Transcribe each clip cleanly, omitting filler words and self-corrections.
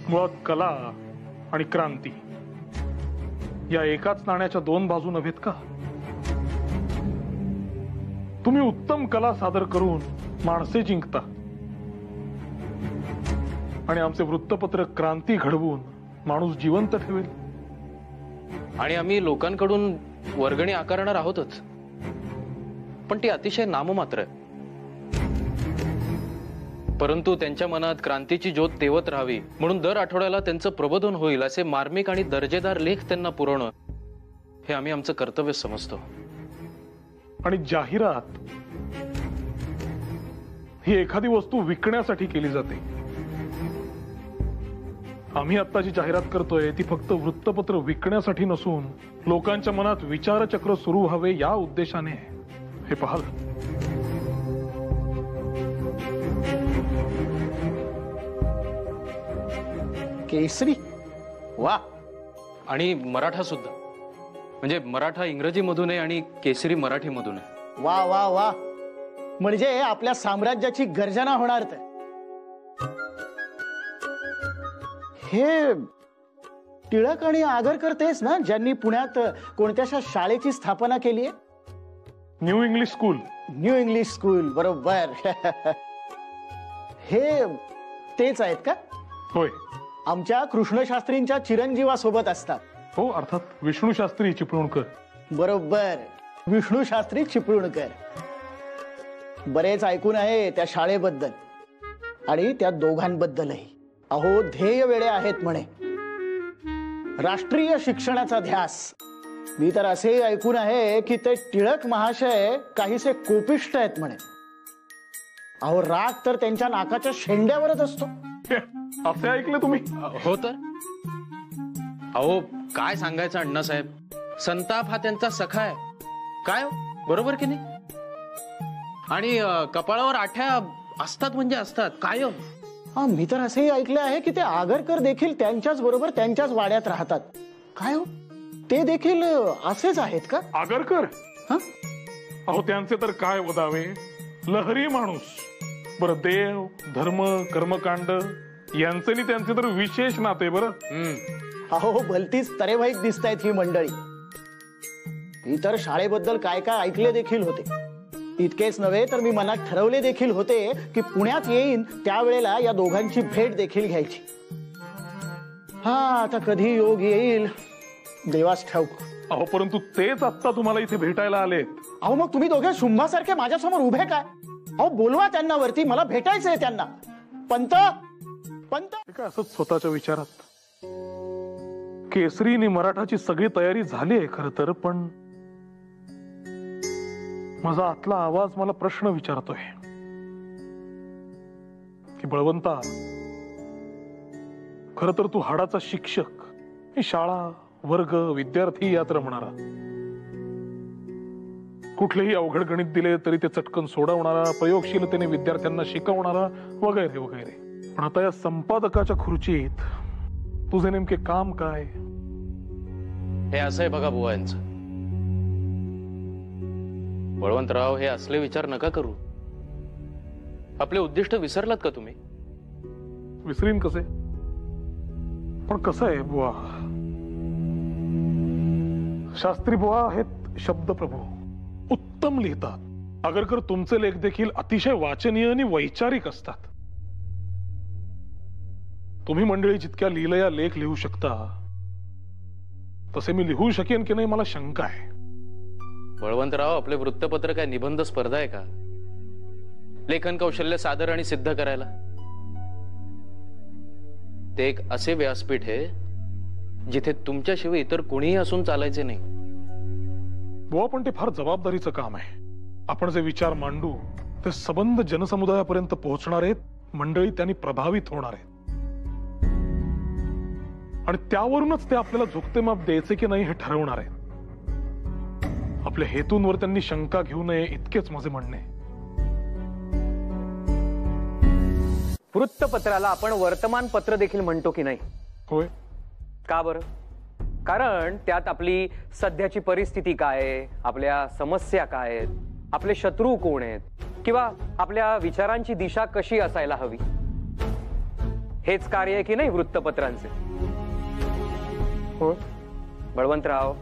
मुळात कला आणि क्रांती या एकाच नाण्याच्या दोन बाजू नव्हेत का? तुम्ही उत्तम कला सादर करून माणसे जिंकता आणि आमचे वृत्तपत्र क्रांती घडवून माणूस जिवंत ठेवेल. आणि आम्ही लोकांकडून वर्गणी आकारणार आहोतच, पण ती अतिशय नाममात्र आहे. परंतु त्यांच्या मनात क्रांतीची ज्योत तेवत राहावी म्हणून दर आठवड्याला त्यांचं प्रबोधन होईल असे मार्मिक आणि दर्जेदार लेख त्यांना पुरवणं हे आम्ही आमचं कर्तव्य समजतो. आणि जाहिरात ही एखादी वस्तू विकण्यासाठी केली जाते. आम्ही आता जी जाहिरात करतोय ती फक्त वृत्तपत्र विकण्यासाठी नसून लोकांच्या मनात विचारचक्र सुरू व्हावे या उद्देशाने. हे पाहाल, केसरी, वा. आणि मराठा सुद्धा, म्हणजे मराठा इंग्रजीमधून आहे आणि केसरी मराठीमधून आहे. वा वा वा, म्हणजे आपल्या साम्राज्याची गर्जना होणार. तर हे टिळक आणि आगरकर तेच ना ज्यांनी पुण्यात कोणत्याशा शाळेची स्थापना केली आहे? New English school. New English school, बरोबर. हे तेच आहेत का? होय. आमच्या कृष्णशास्त्रींच्या चिरंजीवासोबत असतात. हो, अर्थात विष्णू शास्त्री चिपळूणकर. बरोबर, विष्णू शास्त्री चिपळूणकर. बरेच ऐकून आहे त्या शाळेबद्दल आणि त्या दोघांबद्दलही. अहो, ध्येय वेडे आहेत म्हणे. राष्ट्रीय शिक्षणाचा ध्यास. मी तर असेही ऐकून आहे की ते टिळक महाशय काहीसे कोपिष्ट आहेत म्हणे. अहो, राग तर त्यांच्या नाकाच्या शेंड्यावरच असतो. असे ऐकले तुम्ही? हो तर. अहो, काय सांगायचं अण्णासाहेब, संताप हा त्यांचा सखा आहे. काय बरोबर की नाही? आणि कपाळावर आठ्या असतात म्हणजे असतात कायम. हा, मी तर असेही ऐकले आहे की ते आगरकर देखील त्यांच्याच बरोबर त्यांच्याच वाड्यात राहतात. काय हो, ते देखील असेच आहेत का? आगरकर? अहो, त्यांचे तर काय वदावे. लहरी माणूस. बरं, देव धर्म कर्मकांड यांचे आणि त्यांचे तर विशेष नाते. बरं, अहो, भलतीच तरेवाईक दिसतायत ही मंडळी. मी तर शाळेबद्दल काय काय ऐकले देखील होते. इतकेच नव्हे तर मी मनात ठरवले देखील होते की पुण्यात येईन त्यावेळेला या दोघांची भेट देखील घ्यायची. हा, आता कधी योग येईल देवास ठाऊक. अहो, परंतु तेच आता तुम्हाला इथे भेटायला आलेत. अहो, मग तुम्ही दोघे शुंभासारखे माझ्यासमोर उभे काय? अहो, बोलवा त्यांना वरती, मला भेटायचंय त्यांना. पंत पंत. काय असंच स्वतःच्या विचारात. केसरी आणि मराठाची सगळी तयारी झाली आहे खरं तर, पण माझा आतला आवाज मला प्रश्न विचारतोय की बळवंता, खर तर तू हाडाचा शिक्षक, ही शाळा वर्ग विद्यार्थी यात रमणारा, कुठलेही अवघड गणित दिले तरी ते चटकन सोडवणारा, प्रयोगशीलतेने विद्यार्थ्यांना शिकवणारा, वगैरे वगैरे. पण आता या संपादकाच्या खुर्चीत तुझे नेमके काम काय? हे असं आहे बघा बुवा यांचं. बळवंतराव, हे असले विचार नका करू. आपले उद्दिष्ट विसरलात का तुम्ही? विसरीन कसे? पण कसं आहे बुवा, शास्त्री बुवा आहेत शब्दप्रभू, उत्तम लिहितात. आगरकर तुमचे लेख देखील अतिशय वाचनीय आणि वैचारिक असतात. तुम्ही मंडळी जितक्या लिहिलया लेख लिहू शकता तसे मी लिहू शकेन की नाही मला शंका आहे. बळवंतराव, आपले वृत्तपत्र काय निबंध स्पर्धा आहे का? लेखन कौशल्य सादर आणि सिद्ध करायला ते एक असे व्यासपीठ आहे जिथे तुमच्याशिवाय इतर कोणीही असून चालायचे नाही. बुवा, पण ते फार जबाबदारीचं काम आहे. आपण जे विचार मांडू ते सबंध जनसमुदायापर्यंत पोहोचणार आहेत, मंडळी त्यांनी प्रभावित होणार आहेत आणि त्यावरूनच ते आपल्याला झुकते माप द्यायचे की नाही हे ठरवणार आहेत. आपल्या हेतूंवर त्यांनी शंका घेऊ नये इतकेच माझे म्हणणे. वृत्तपत्राला आपण वर्तमानपत्र देखील म्हणतो की नाही? होय. का बरं? कारण त्यात आपली सध्याची परिस्थिती काय आहे, आपल्या समस्या काय आहेत, आपले शत्रू कोण आहेत, किंवा आपल्या विचारांची दिशा कशी असायला हवी, हेच कार्य आहे की नाही वृत्तपत्रांचे? हो. बळवंतराव,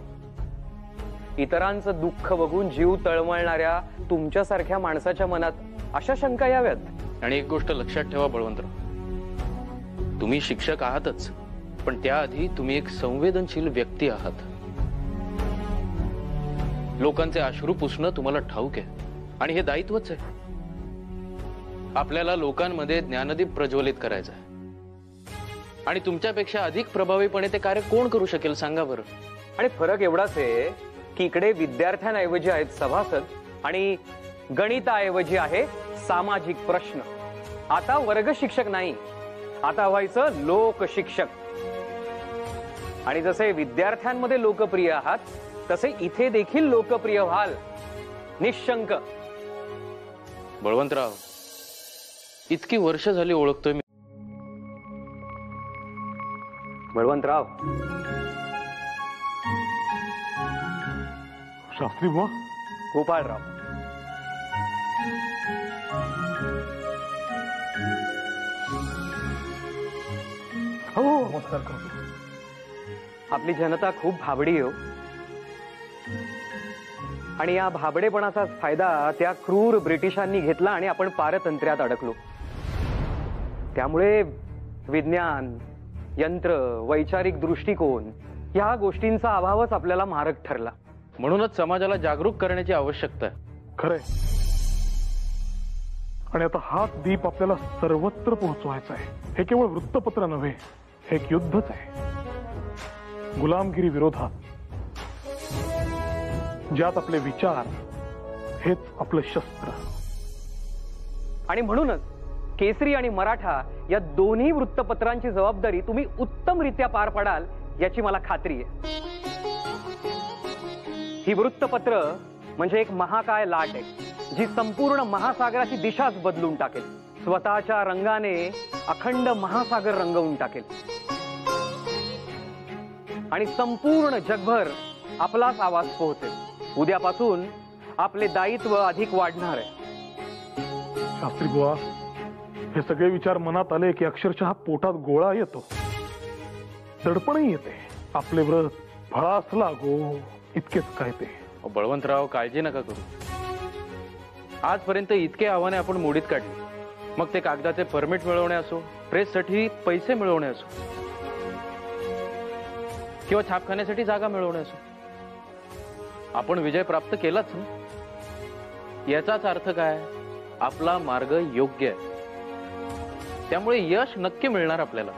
इतरांचं दुःख बघून जीव तळमळणाऱ्या तुमच्यासारख्या माणसाच्या मनात अशा शंका याव्यात? आणि एक गोष्ट लक्षात ठेवा बळवंतराव, तुम्ही शिक्षक आहातच, पण त्याआधी तुम्ही एक संवेदनशील व्यक्ती आहात. लोकांचे अश्रू पुसणं तुम्हाला ठाऊक आहे आणि हे दायित्वच आहे. आपल्याला लोकांमध्ये ज्ञानदीप प्रज्वलित करायचं आहे आणि तुमच्यापेक्षा अधिक प्रभावीपणे ते कार्य कोण करू शकेल सांगा बरं? आणि फरक एवढाच आहे की इकडे विद्यार्थ्यांऐवजी आहेत सभासद आणि गणिताऐवजी आहे सामाजिक प्रश्न. आता वर्ग शिक्षक नाही, आता व्हायचं लोक शिक्षक. आणि जसे विद्यार्थ्यांमध्ये लोकप्रिय आहात तसे इथे देखील लोकप्रिय व्हाल, निशंक. बळवंतराव, इतकी वर्ष झाली ओळखतोय मी. बळवंतराव, शास्त्री बुवा, गोपाळराव, हो नमस्कार करतो. आपली जनता खूप भाबडी हो, आणि या भाबडेपणाचा फायदा त्या क्रूर ब्रिटिशांनी घेतला आणि आपण पारतंत्र्यात अडकलो. त्यामुळे विज्ञान, यंत्र, वैचारिक दृष्टिकोन या गोष्टींचा अभावच आपल्याला मारक ठरला. म्हणूनच समाजाला जागरूक करण्याची आवश्यकता आहे. खरंय. आणि आता हाच दीप आपल्याला सर्वत्र पोहोचवायचा आहे. हे केवळ वृत्तपत्र नव्हे, हे एक युद्धच आहे गुलामगिरी विरोधात, ज्यात आपले विचार हेच आपलं शस्त्र. आणि म्हणूनच केसरी आणि मराठा या दोन्ही वृत्तपत्रांची जबाबदारी तुम्ही उत्तमरित्या पार पाडाल याची मला खात्री आहे. ही वृत्तपत्र म्हणजे एक महाकाय लाट आहे जी संपूर्ण महासागराची दिशाच बदलून टाकेल. स्वतःच्या रंगाने अखंड महासागर रंगवून टाकेल आणि संपूर्ण जगभर आपलाच आवाज पोहोचेल. उद्यापासून आपले दायित्व अधिक वाढणार आहे. शास्त्री बुवा, हे सगळे विचार मनात आले की अक्षरशः पोटात गोळा येतो, दडपणही येते. आपले व्रत फळास लागो इतकेच काय ते. बळवंतराव, काळजी नका करू. आजपर्यंत इतके आव्हाने आपण मोडीत काढली, मग ते कागदाचे परमिट मिळवणे असो, प्रेससाठी पैसे मिळवणे असो, किंवा छापखान्यासाठी जागा मिळवणे असो, आपण विजय प्राप्त केलाच ना. याचाच अर्थ काय? आपला मार्ग योग्य आहे, त्यामुळे यश नक्की मिळणार आपल्याला.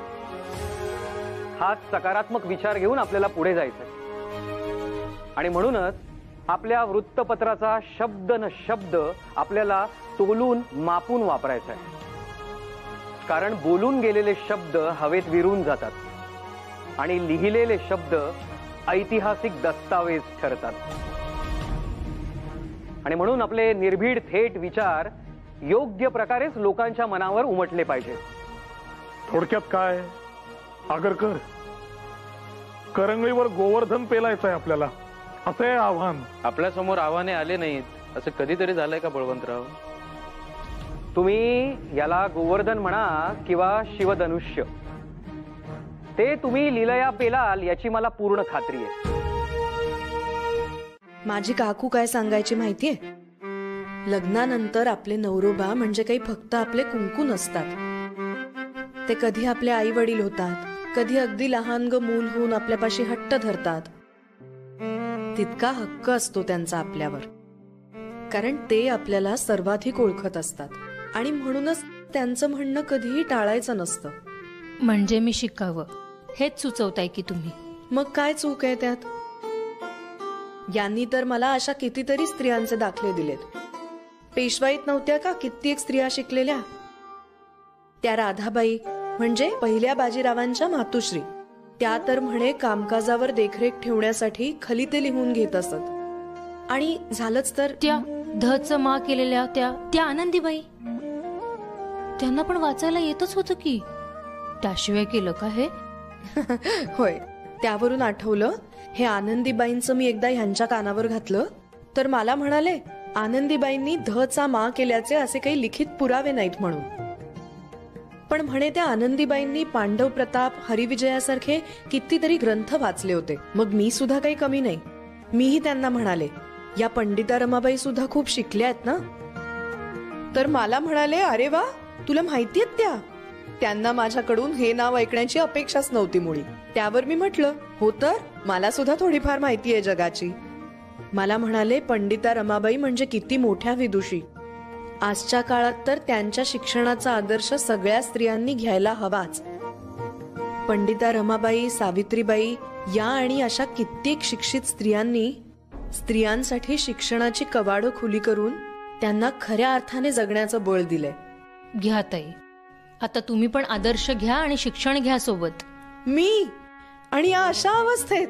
हाच सकारात्मक विचार घेऊन आपल्याला पुढे जायचंय. आणि म्हणूनच आपल्या वृत्तपत्राचा शब्द न शब्द आपल्याला तोलून मापून वापरायचा आहे. कारण बोलून गेलेले शब्द हवेत विरून जातात आणि लिहिलेले शब्द ऐतिहासिक दस्तावेज ठरतात. आणि म्हणून आपले निर्भीड थेट विचार योग्य प्रकारेच लोकांच्या मनावर उमटले पाहिजे. थोडक्यात काय, आगरकर, करंगळीवर गोवर्धन पेलायचं आहे आपल्याला, असं आहे आव्हान. आपल्या समोर आव्हाने आले नाहीत असं कधीतरी झालंय का बळवंतराव? तुम्ही याला गोवर्धन म्हणा किंवा शिवधनुष्य, ते तुम्ही लीलया पेलाल याची मला पूर्ण खात्री आहे. माझी काकू काय सांगायची माहितीये, लग्नानंतर आपले नवरोबा म्हणजे काही फक्त आपले कुंकू नसतात. ते कधी आपले आई वडील होतात, कधी अगदी लहान मूल होऊन आपल्यापाशी हट्ट धरतात. तितका हक्क असतो त्यांचा आपल्यावर, कारण ते आपल्याला सर्वाधिक ओळखत असतात. आणि म्हणूनच त्यांचं म्हणणं कधीही टाळायचं नसतं. म्हणजे मी शिकावं हेच सुचवताय की तुम्ही? मग काय चूक आहे त्यात? यांनी तर मला अशा कितीतरी स्त्रियांचे दाखले दिलेत. पेशवाईत नव्हत्या का कित्येक स्त्रिया शिकलेल्या? त्या राधाबाई म्हणजे पहिल्या बाजीरावांच्या मातुश्री, त्या तर म्हणे कामकाजावर देखरेख ठेवण्यासाठी खलिते लिहून घेत असत. आणि झालंच तर त्या धच मा केलेल्या त्या आनंदीबाई, त्यांना पण वाचायला येतच होतं की, त्याशिवाय केलं का हे? होय, त्यावरून आठवलं, हे आनंदीबाईंचं मी एकदा ह्यांच्या कानावर घातलं तर मला म्हणाले, आनंदीबाईंनी धचा मा केल्याचे असे काही लिखित पुरावे नाहीत म्हणून. पण म्हणे त्या आनंदीबाईंनी पांडव प्रताप, हरिविजयासारखे कितीतरी ग्रंथ वाचले होते. मग मी सुद्धा काही कमी नाही. मीही त्यांना म्हणाले, या पंडिता रमाबाई सुद्धा खूप शिकल्या आहेत ना. तर मला म्हणाले, अरे वा, तुला माहिती आहेत त्या. त्यांना माझ्याकडून हे नाव ऐकण्याची अपेक्षाच नव्हती मुळी. त्यावर मी म्हटलं, हो तर मला सुद्धा थोडीफार माहिती आहे जगाची. मला म्हणाले, पंडिता रमाबाई म्हणजे किती मोठ्या विदुषी. आजच्या काळात तर त्यांच्या शिक्षणाचा आदर्श सगळ्या स्त्रियांनी घ्यायला हवाच. पंडिता रमाबाई, सावित्रीबाई या आणि अशा कित्येक शिक्षित स्त्रियांनी स्त्रियांसाठी शिक्षणाची कवाडं खुली करून त्यांना खऱ्या अर्थाने जगण्याचं बळ दिलंय. घ्या ताई, आता तुम्ही पण आदर्श घ्या आणि शिक्षण घ्या सोबत. मी आणि या अशा अवस्थेत?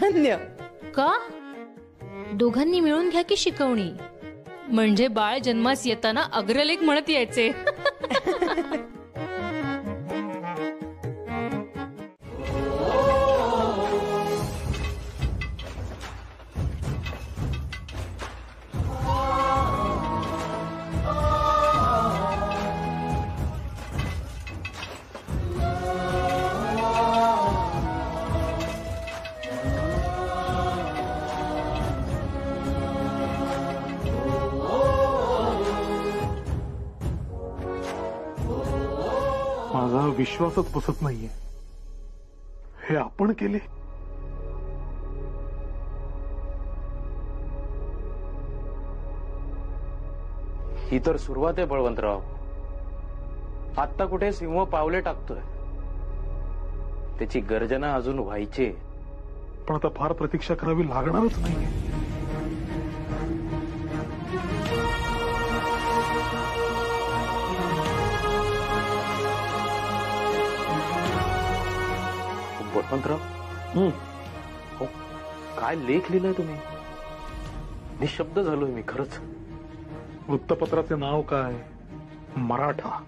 धन्य. का? दोघांनी मिळून घ्या की शिकवणी. म्हणजे बाळ जन्मास येताना अग्रलेख म्हणत यायचे. माझा विश्वासच बसत नाहीये. हे आपण केले. ही तर सुरुवात आहे बळवंतराव. आत्ता कुठे सिंह पावले टाकतोय. त्याची गर्जना अजून व्हायची. पण आता फार प्रतीक्षा करावी लागणारच नाहीये. बळवंतराव, हो, काय लेख लिहिलाय तुम्ही? निशब्द झालोय मी खरंच. वृत्तपत्राचे नाव काय? मराठा.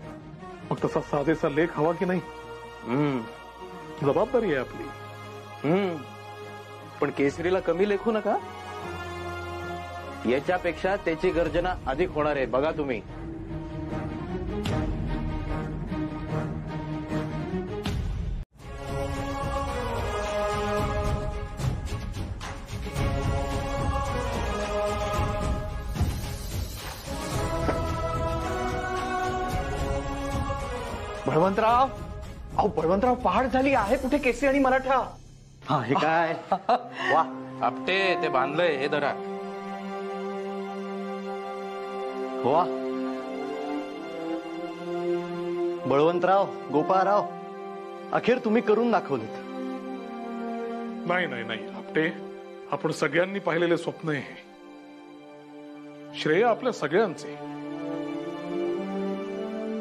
मग तसा साजेसा लेख हवा की नाही? जबाबदारी आहे आपली. पण केसरीला कमी लेखू नका. याच्यापेक्षा त्याची गर्जना अधिक होणार आहे, बघा तुम्ही. बळवंतराव, अहो बळवंतराव, पहाट झाली आहे. कुठे केसरी आणि मराठा? हा, हे काय? वा, आपटे ते बांधलंय, हे धरा. वा, बळवंतराव, गोपाळराव, अखेर तुम्ही करून दाखवलेत. नाही नाही नाही आपटे, आपण सगळ्यांनी पाहिलेले स्वप्न आहे. श्रेय आपल्या सगळ्यांचे.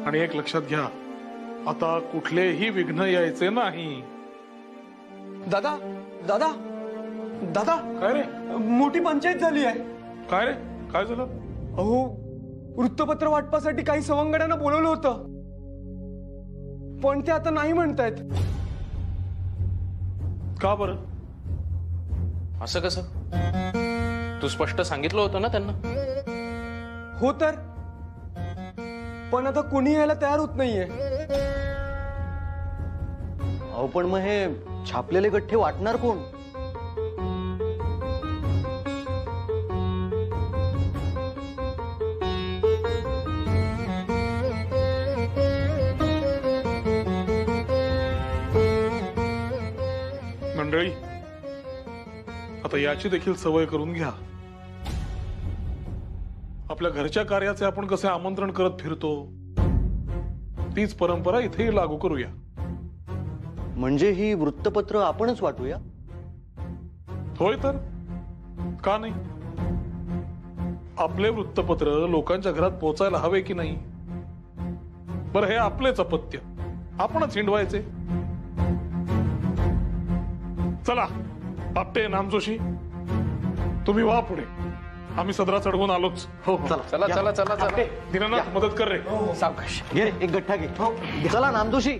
आणि एक लक्षात घ्या, आता कुठलेही विघ्न यायचे नाही. दादा दादा दादा, काय रे? मोठी पंचायत झाली आहे. काय रे? काय झालं? अहो, वृत्तपत्र वाटपासाठी काही सवंगड्यांना बोलवलं होतं, पण ते आता नाही म्हणतायत. का बरं? असं कसं? तू स्पष्ट सांगितलं होतं ना त्यांना. हो तर, पण आता कोणी यायला तयार होत नाहीये. अहो, पण मग हे छापलेले गठ्ठे वाटणार कोण? मंडळी, आता याची देखील सवय करून घ्या. आपल्या घरच्या कार्याचे आपण कसे आमंत्रण करत फिरतो, तीच परंपरा इथेही लागू करूया. म्हणजे ही वृत्तपत्र आपणच वाटूया? होय तर, का नाही? आपले वृत्तपत्र लोकांच्या घरात पोहोचायला हवे की नाही? बरं, हे आपलेच अपत्य, आपणच हिंडवायचे. चला आपटे, नामजोशी, तुम्ही वा पुढे. आम्ही सदरा चढवून आलोच. हो, चला चला चला चला. दीनानाथ, मदत कर रे. सावकाश. घे, एक गठ्ठा घे. चला नामदोशी.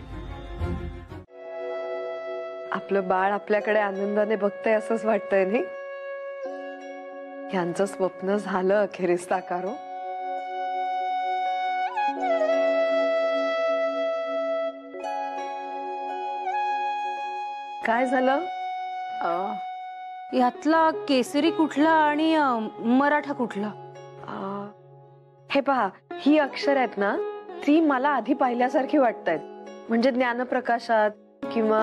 आपलं बाळ आपल्याकडे आनंदाने बघतंय असंच वाटतंय नाही? ह्यांचं स्वप्न झालं अखेरीस साकार हो. काय झालं? यातला केसरी कुठला आणि मराठा कुठला? हे पहा, ही अक्षर आहेत ना, ती मला आधी पाहिल्यासारखी वाटतायत. म्हणजे ज्ञानप्रकाशात किंवा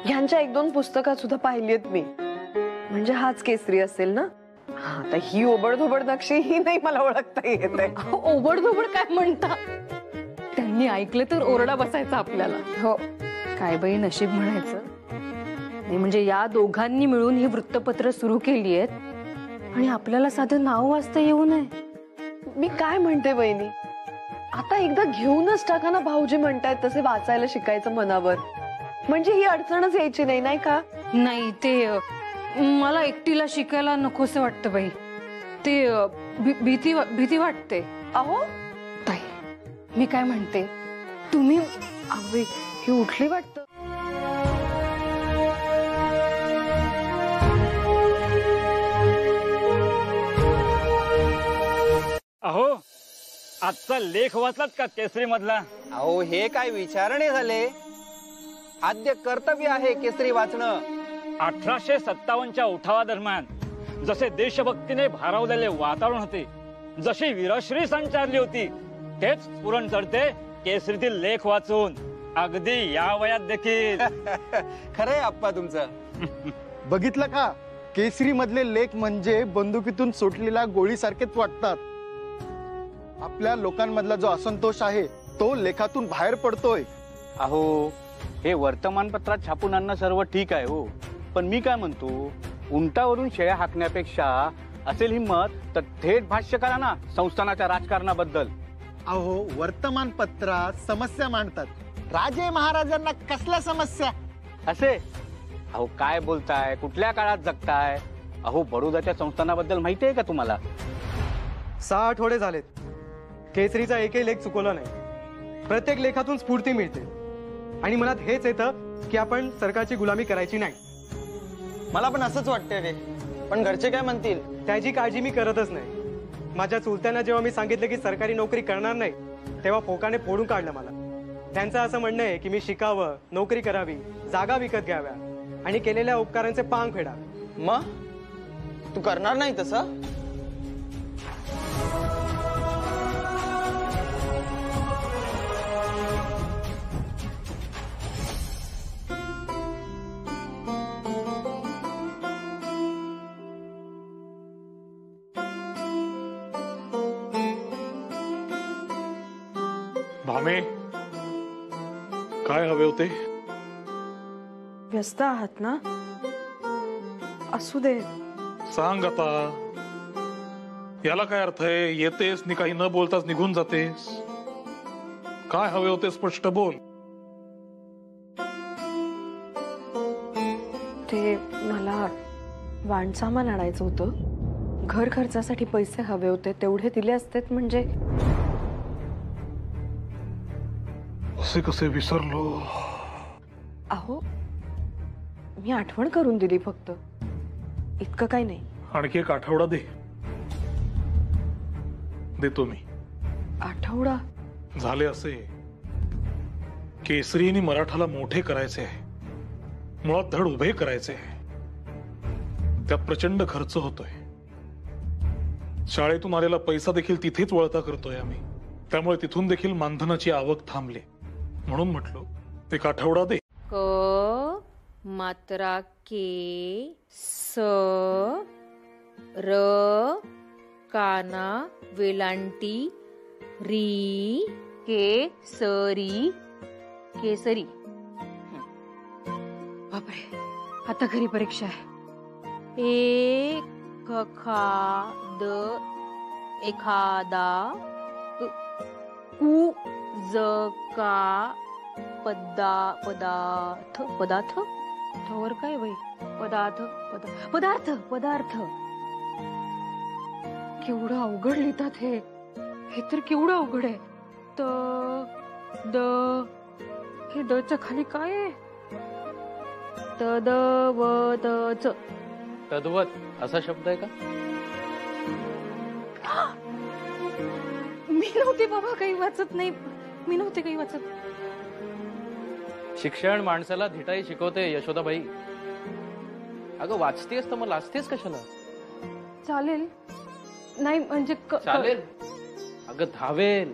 ह्यांच्या 1-2 पुस्तकात सुद्धा पाहिली आहेत मी. म्हणजे हाच केसरी असेल ना. आता ही ओबडधोबड नक्षी ही नाही मला ओळखता येत आहे. ओबडधोबड काय म्हणता? त्यांनी ऐकले तर ओरडा बसायचा आपल्याला. हो, काय बाई नशीब म्हणायचं. नाही म्हणजे या दोघांनी मिळून ही वृत्तपत्र सुरू केली आहेत आणि आपल्याला साधं नाव वाचता येऊ नये. मी काय म्हणते बहिणी, आता एकदा घेऊनच टाका ना. भाऊजी म्हणतायत तसे वाचायला शिकायचं मनावर. म्हणजे ही अडचणच यायची नाही, नाही का? नाही, ते मला एकटीला शिकायला नकोस वाटतं बाई. ते भीती वाटते. अहो ताई, मी काय म्हणते, तुम्ही ही उठली वाटतं. अहो, आजचा लेख वाचलात का केसरी मधला? अहो, हे काय विचारणे झाले? आद्य कर्तव्य आहे केसरी वाचणं. 1857च्या उठावा दरम्यान जसे देशभक्तीने भारावलेले वातावरण होते, जशी वीरश्री संचारली होती, तेच स्फुरण चढते केसरीतील लेख वाचून. अगदी या वयात देखील. खरंय आप्पा तुमचं. बघितलं का, केसरी मधले लेख म्हणजे बंदुकीतून सुटलेल्या गोळीसारखेच वाटतात. आपल्या लोकांमधला जो असंतोष आहे तो लेखातून बाहेर पडतोय. अहो, हे वर्तमानपत्रात छापून आणणं सर्व ठीक आहे हो, पण मी काय म्हणतो, उंटावरून शेळ्या हाकण्यापेक्षा असेल हिंमत तर थेट भाष्य करा ना संस्थानाच्या राजकारणाबद्दल. अहो, वर्तमानपत्रात समस्या मांडतात. राजे महाराजांना कसल्या समस्या असे? अहो, काय बोलताय, कुठल्या काळात जगताय? अहो, बडोदाच्या संस्थानाबद्दल माहिती आहे का तुम्हाला? 6 आठवडे झालेत, केसरीचा एकही लेख चुकवला नाही. प्रत्येक लेखातून स्फूर्ती मिळते आणि मनात हेच येतं की आपण सरकारची गुलामी करायची नाही. मला पण असंच वाटतंय रे, पण घरचे काय म्हणतील त्याची काळजी मी करतच नाही. माझ्या चुलत्यांना जेव्हा मी सांगितलं की सरकारी नोकरी करणार नाही, तेव्हा फोकाने फोडून काढलं मला. त्यांचं असं म्हणणं आहे की मी शिकावं, नोकरी करावी, जागा विकत घ्याव्या आणि केलेल्या उपकारांचे पांग फेडावे. मग तू करणार नाही तसं? भामे, काय हवे होते? व्यस्त आहात ना? असू दे. सांग आता. याला काय अर्थ आहे? येतेस नि काही न बोलताच निघून जातेस. काय हवे होते स्पष्ट बोल. ते मला वाणसामान आणायचं होतं. घर खर्चासाठी पैसे हवे होते, तेवढे दिले असतेत म्हणजे. असे कसे विसरलो? अहो, मी आठवण करून दिली फक्त, इतकं काही नाही. आणखी एक आठवडा दे. देतो मी. आठवडा? झाले असे, केसरीने मराठाला मोठे करायचे आहे, मुळात धड उभे करायचे आहे. त्यात प्रचंड खर्च होतोय. शाळेतून आलेला पैसा देखील तिथेच वळता करतोय आम्ही. त्यामुळे तिथून देखील मानधनाची आवक थांबली. म्हणून म्हटलो एक आठवडा दे. क मात्रा के स र काना वेलांटी री केसरी केसरी. बापरे, आता घरी परीक्षा आहे. एखाद एखादा जका पदार्थ पदार्थ वर काय बाई? पदार्थ पदार्थ पदार्थ. केवढं अवघड लिहितात हे. हे तर केवढं अवघड आहे. द हे द च्या खाली काय आहे? तदवतच. तद्वत असा शब्द आहे का? मी नव्हते बाबा काही वाचत, नाही मी नव्हते काही वाचत. शिक्षण माणसाला धिटाई शिकवते यशोदाबाई. अगं वाचतेस तर मग लाजतेस कशाला? चालेल. नाही म्हणजे चालेल. अगं धावेल.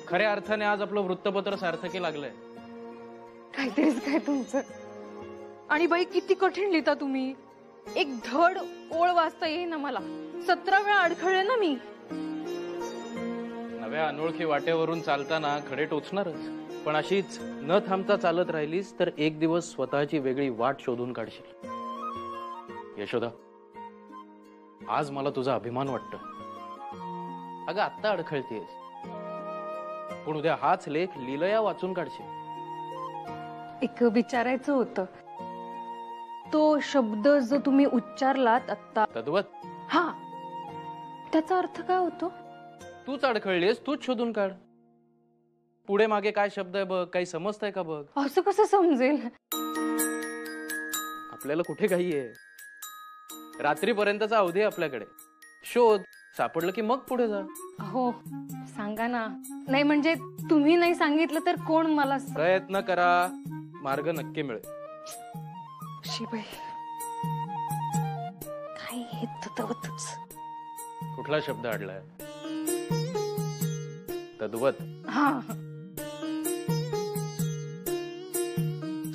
खऱ्या अर्थाने आज आपलं वृत्तपत्र सार्थकी लागलंय. काहीतरीच काय तुमचं. आणि बाई किती कठीण लिहिता तुम्ही. एक धड ओळ वाचता येईना मला. 17 वेळा अडखळले ना मी. नव्या अनोळखी वाटेवरून चालताना खडे टोचणारच, पण अशीच न थांबता चालत राहिलीस तर एक दिवस स्वतःची वेगळी वाट शोधून काढशील. यशोदा, आज मला तुझा अभिमान वाटतो. अगं आत्ता अडखळतेस, पण उद्या हाच लेख लीलया वाचून काढशील. एक विचारायचं होतं. तो शब्द जो तुम्ही उच्चारलात आता, तद्वत, हा, त्याचा अर्थ काय होतो? तूच अडखळलीस, तूच शोधून काढ. पुढे मागे काय शब्द आहे बघ, काही समजतंय का बघ. असं कसं समजेल? आपल्याला कुठे घाई आहे? रात्रीपर्यंतचा अवधी आपल्याकडे. शोध, सापडलं की मग पुढे जा. हो सांगा ना. नाही म्हणजे तुम्ही नाही सांगितलं तर कोण मला. प्रयत्न करा, मार्ग नक्की मिळेल. शिबाई काय हे तद्वतच. कुठला शब्द अडलाय? तद्वत. हा.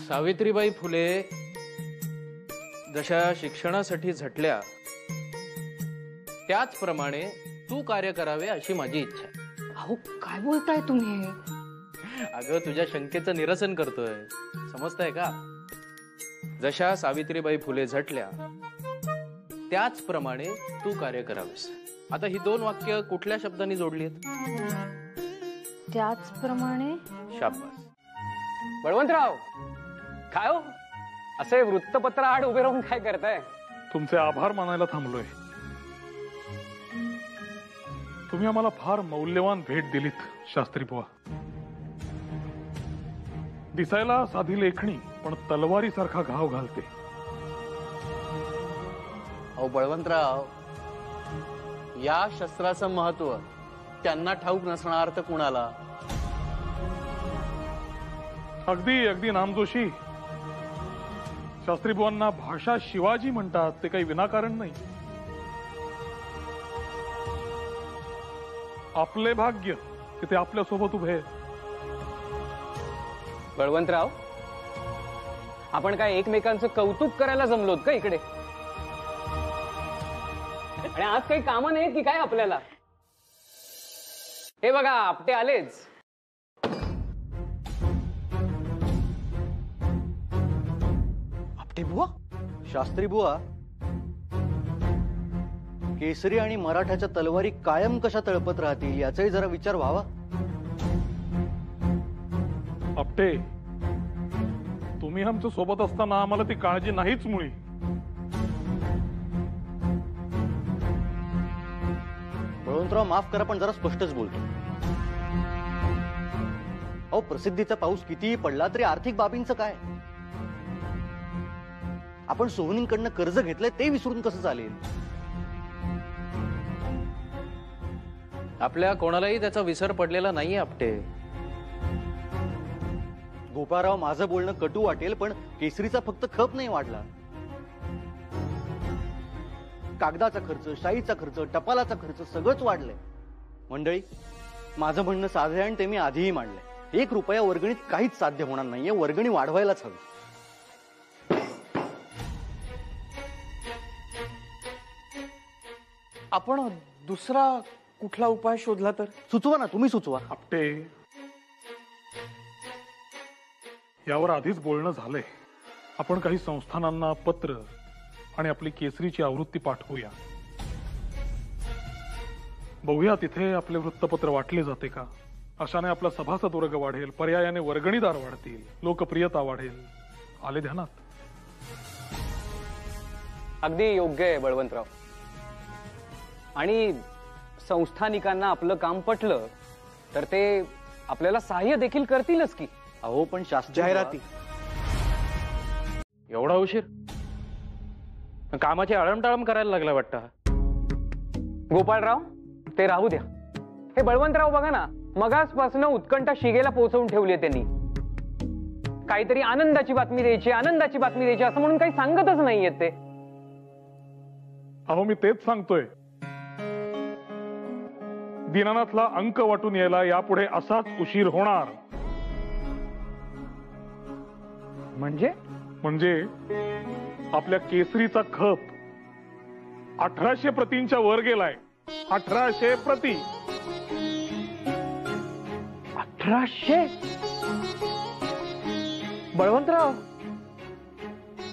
सावित्रीबाई फुले जशा शिक्षणासाठी झटल्या त्याचप्रमाणे तू कार्य करावे अशी माझी इच्छा आहे. अहो काय बोलताय तुम्ही? अगं तुझ्या शंकेचं निरसन करतोय, समजतंय का? जशा सावित्रीबाई फुले झटल्या त्याचप्रमाणे तू कार्य करावेस. आता ही 2 वाक्य कुठल्या शब्दांनी जोडली आहेत? त्याचप्रमाणे. शाबास. बळवंतराव, काय हो असे वृत्तपत्र आड उभे राहून काय करताय? तुमचे आभार मानायला थांबलोय. तुम्ही आम्हाला फार मौल्यवान भेट दिलीत शास्त्री बुवा. दिसायला साधी लेखणी पण तलवारी सारखा घाव घालते. अहो बळवंतराव, या शस्त्राचं महत्व त्यांना ठाऊक नसणार तर कुणाला? अगदी अगदी नामजोशी. शास्त्री बुवांना भाषा शिवाजी म्हणतात ते काही विनाकारण नाही. आपले भाग्य की ते आपल्या सोबत उभे. बळवंतराव, आपण काय एकमेकांचं कौतुक करायला जमलोत का इकडे? आणि आज काही कामं नाहीत की काय आपल्याला? हे बघा आपटे आलेच. आपटे बुवा, शास्त्री बुवा, केसरी आणि मराठाच्या तलवारी कायम कशा तळपत राहतील याचाही जरा विचार व्हावा. आपटे, तुम्ही आमच्या सोबत असताना आम्हाला ती काळजी नाहीच मुळी. बळवंतराव माफ करा पण जरा स्पष्टच बोलतो. अहो प्रसिद्धीचा पाऊस कितीही पडला तरी आर्थिक बाबींचं काय? आपण सोहनींकडनं कर्ज घेतलंय ते विसरून कसं चालेल? आपल्या कोणालाही त्याचा विसर पडलेला नाहीये आपटे. गोपाळराव, माझं बोलणं कटू वाटेल पण केसरीचा फक्त खप नाही वाढला. कागदाचा खर्च, शाईचा खर्च, टपालाचा खर्च सगळंच वाढलंय. मंडळी, माझं म्हणणं साधं आहे आणि ते मी आधीही मांडलंय. 1 रुपया वर्गणीत काहीच साध्य होणार नाहीये. वर्गणी वाढवायलाच हवी. आपण दुसरा कुठला उपाय शोधला तर? सुचवा ना, तुम्ही सुचवा. आपटे, यावर आधीच बोलणं झालंय. आपण काही संस्थानांना पत्र आणि आपली केसरीची आवृत्ती पाठवूया. बघूया तिथे आपले वृत्तपत्र वाटले जाते का. अशाने आपला सभासद वर्ग वाढेल, पर्यायाने वर्गणीदार वाढतील, लोकप्रियता वाढेल. आले ध्यानात? अगदी योग्य आहे बळवंतराव. आणि संस्थानिकांना आपलं काम पटलं तर ते आपल्याला सहाय्य देखील करतीलच की. अहो पण जाहिराती. एवढा उशीर? कामाची आळमटाळम करायला लागला वाटतं. गोपाळराव, ते राहू द्या. हे बळवंतराव बघा ना, मगासपासून उत्कंठा शिगेला पोहोचवून ठेवली त्यांनी. काहीतरी आनंदाची बातमी द्यायची, आनंदाची बातमी द्यायची असं म्हणून काही सांगतच नाहीयेत ते. अहो मी तेच सांगतोय, दीनानाथला अंक वाटून यायला यापुढे असाच उशीर होणार. म्हणजे आपल्या केसरीचा खप 1800 प्रतींच्या वर गेलाय. 1800 प्रती. 1800? बळवंतराव,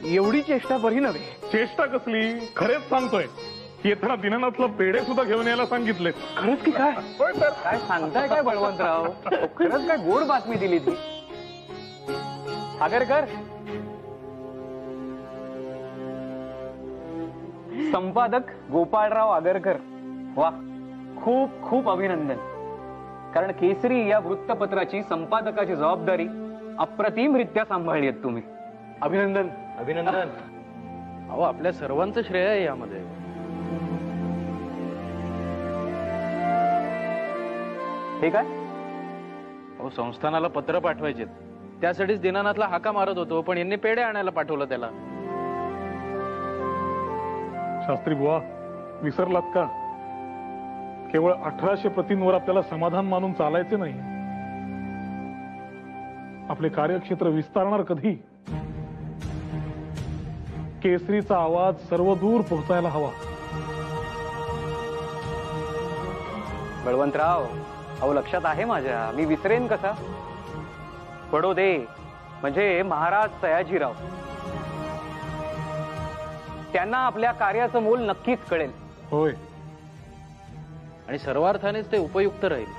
एवढी चेष्टा बरी नव्हे. चेष्टा कसली, खरेच सांगतोय. येताना दीनानाथला पेढे सुद्धा घेऊन यायला सांगितले. खरंच की काय? काय सांगताय काय बळवंतराव? खरंच काय गोड बातमी दिली ती. आगरकर, संपादक गोपाळराव आगरकर, वा, खूप खूप अभिनंदन. कारण केसरी या वृत्तपत्राची संपादकाची जबाबदारी अप्रतिमरित्या सांभाळली आहेत तुम्ही. अभिनंदन. अभिनंदन. अहो आपल्या सर्वांचं श्रेय आहे यामध्ये. हे काय? अहो संस्थानाला पत्र पाठवायचे, त्यासाठीच दीनानाथला हाका मारत होतो, पण यांनी पेढे आणायला पाठवलं त्याला. शास्त्री बुवा, विसरलात का? केवळ 1800 प्रतींवर आपल्याला समाधान मानून चालायचे नाही. आपले कार्यक्षेत्र विस्तारणार कधी? केसरीचा आवाज सर्व दूर पोहोचायला हवा. बळवंतराव, अहो लक्षात आहे माझ्या, मी विसरेन कसा. बडोदे म्हणजे महाराज सयाजीराव, त्यांना आपल्या कार्याचं मोल नक्कीच कळेल. होय, आणि सर्वार्थानेच ते उपयुक्त राहील.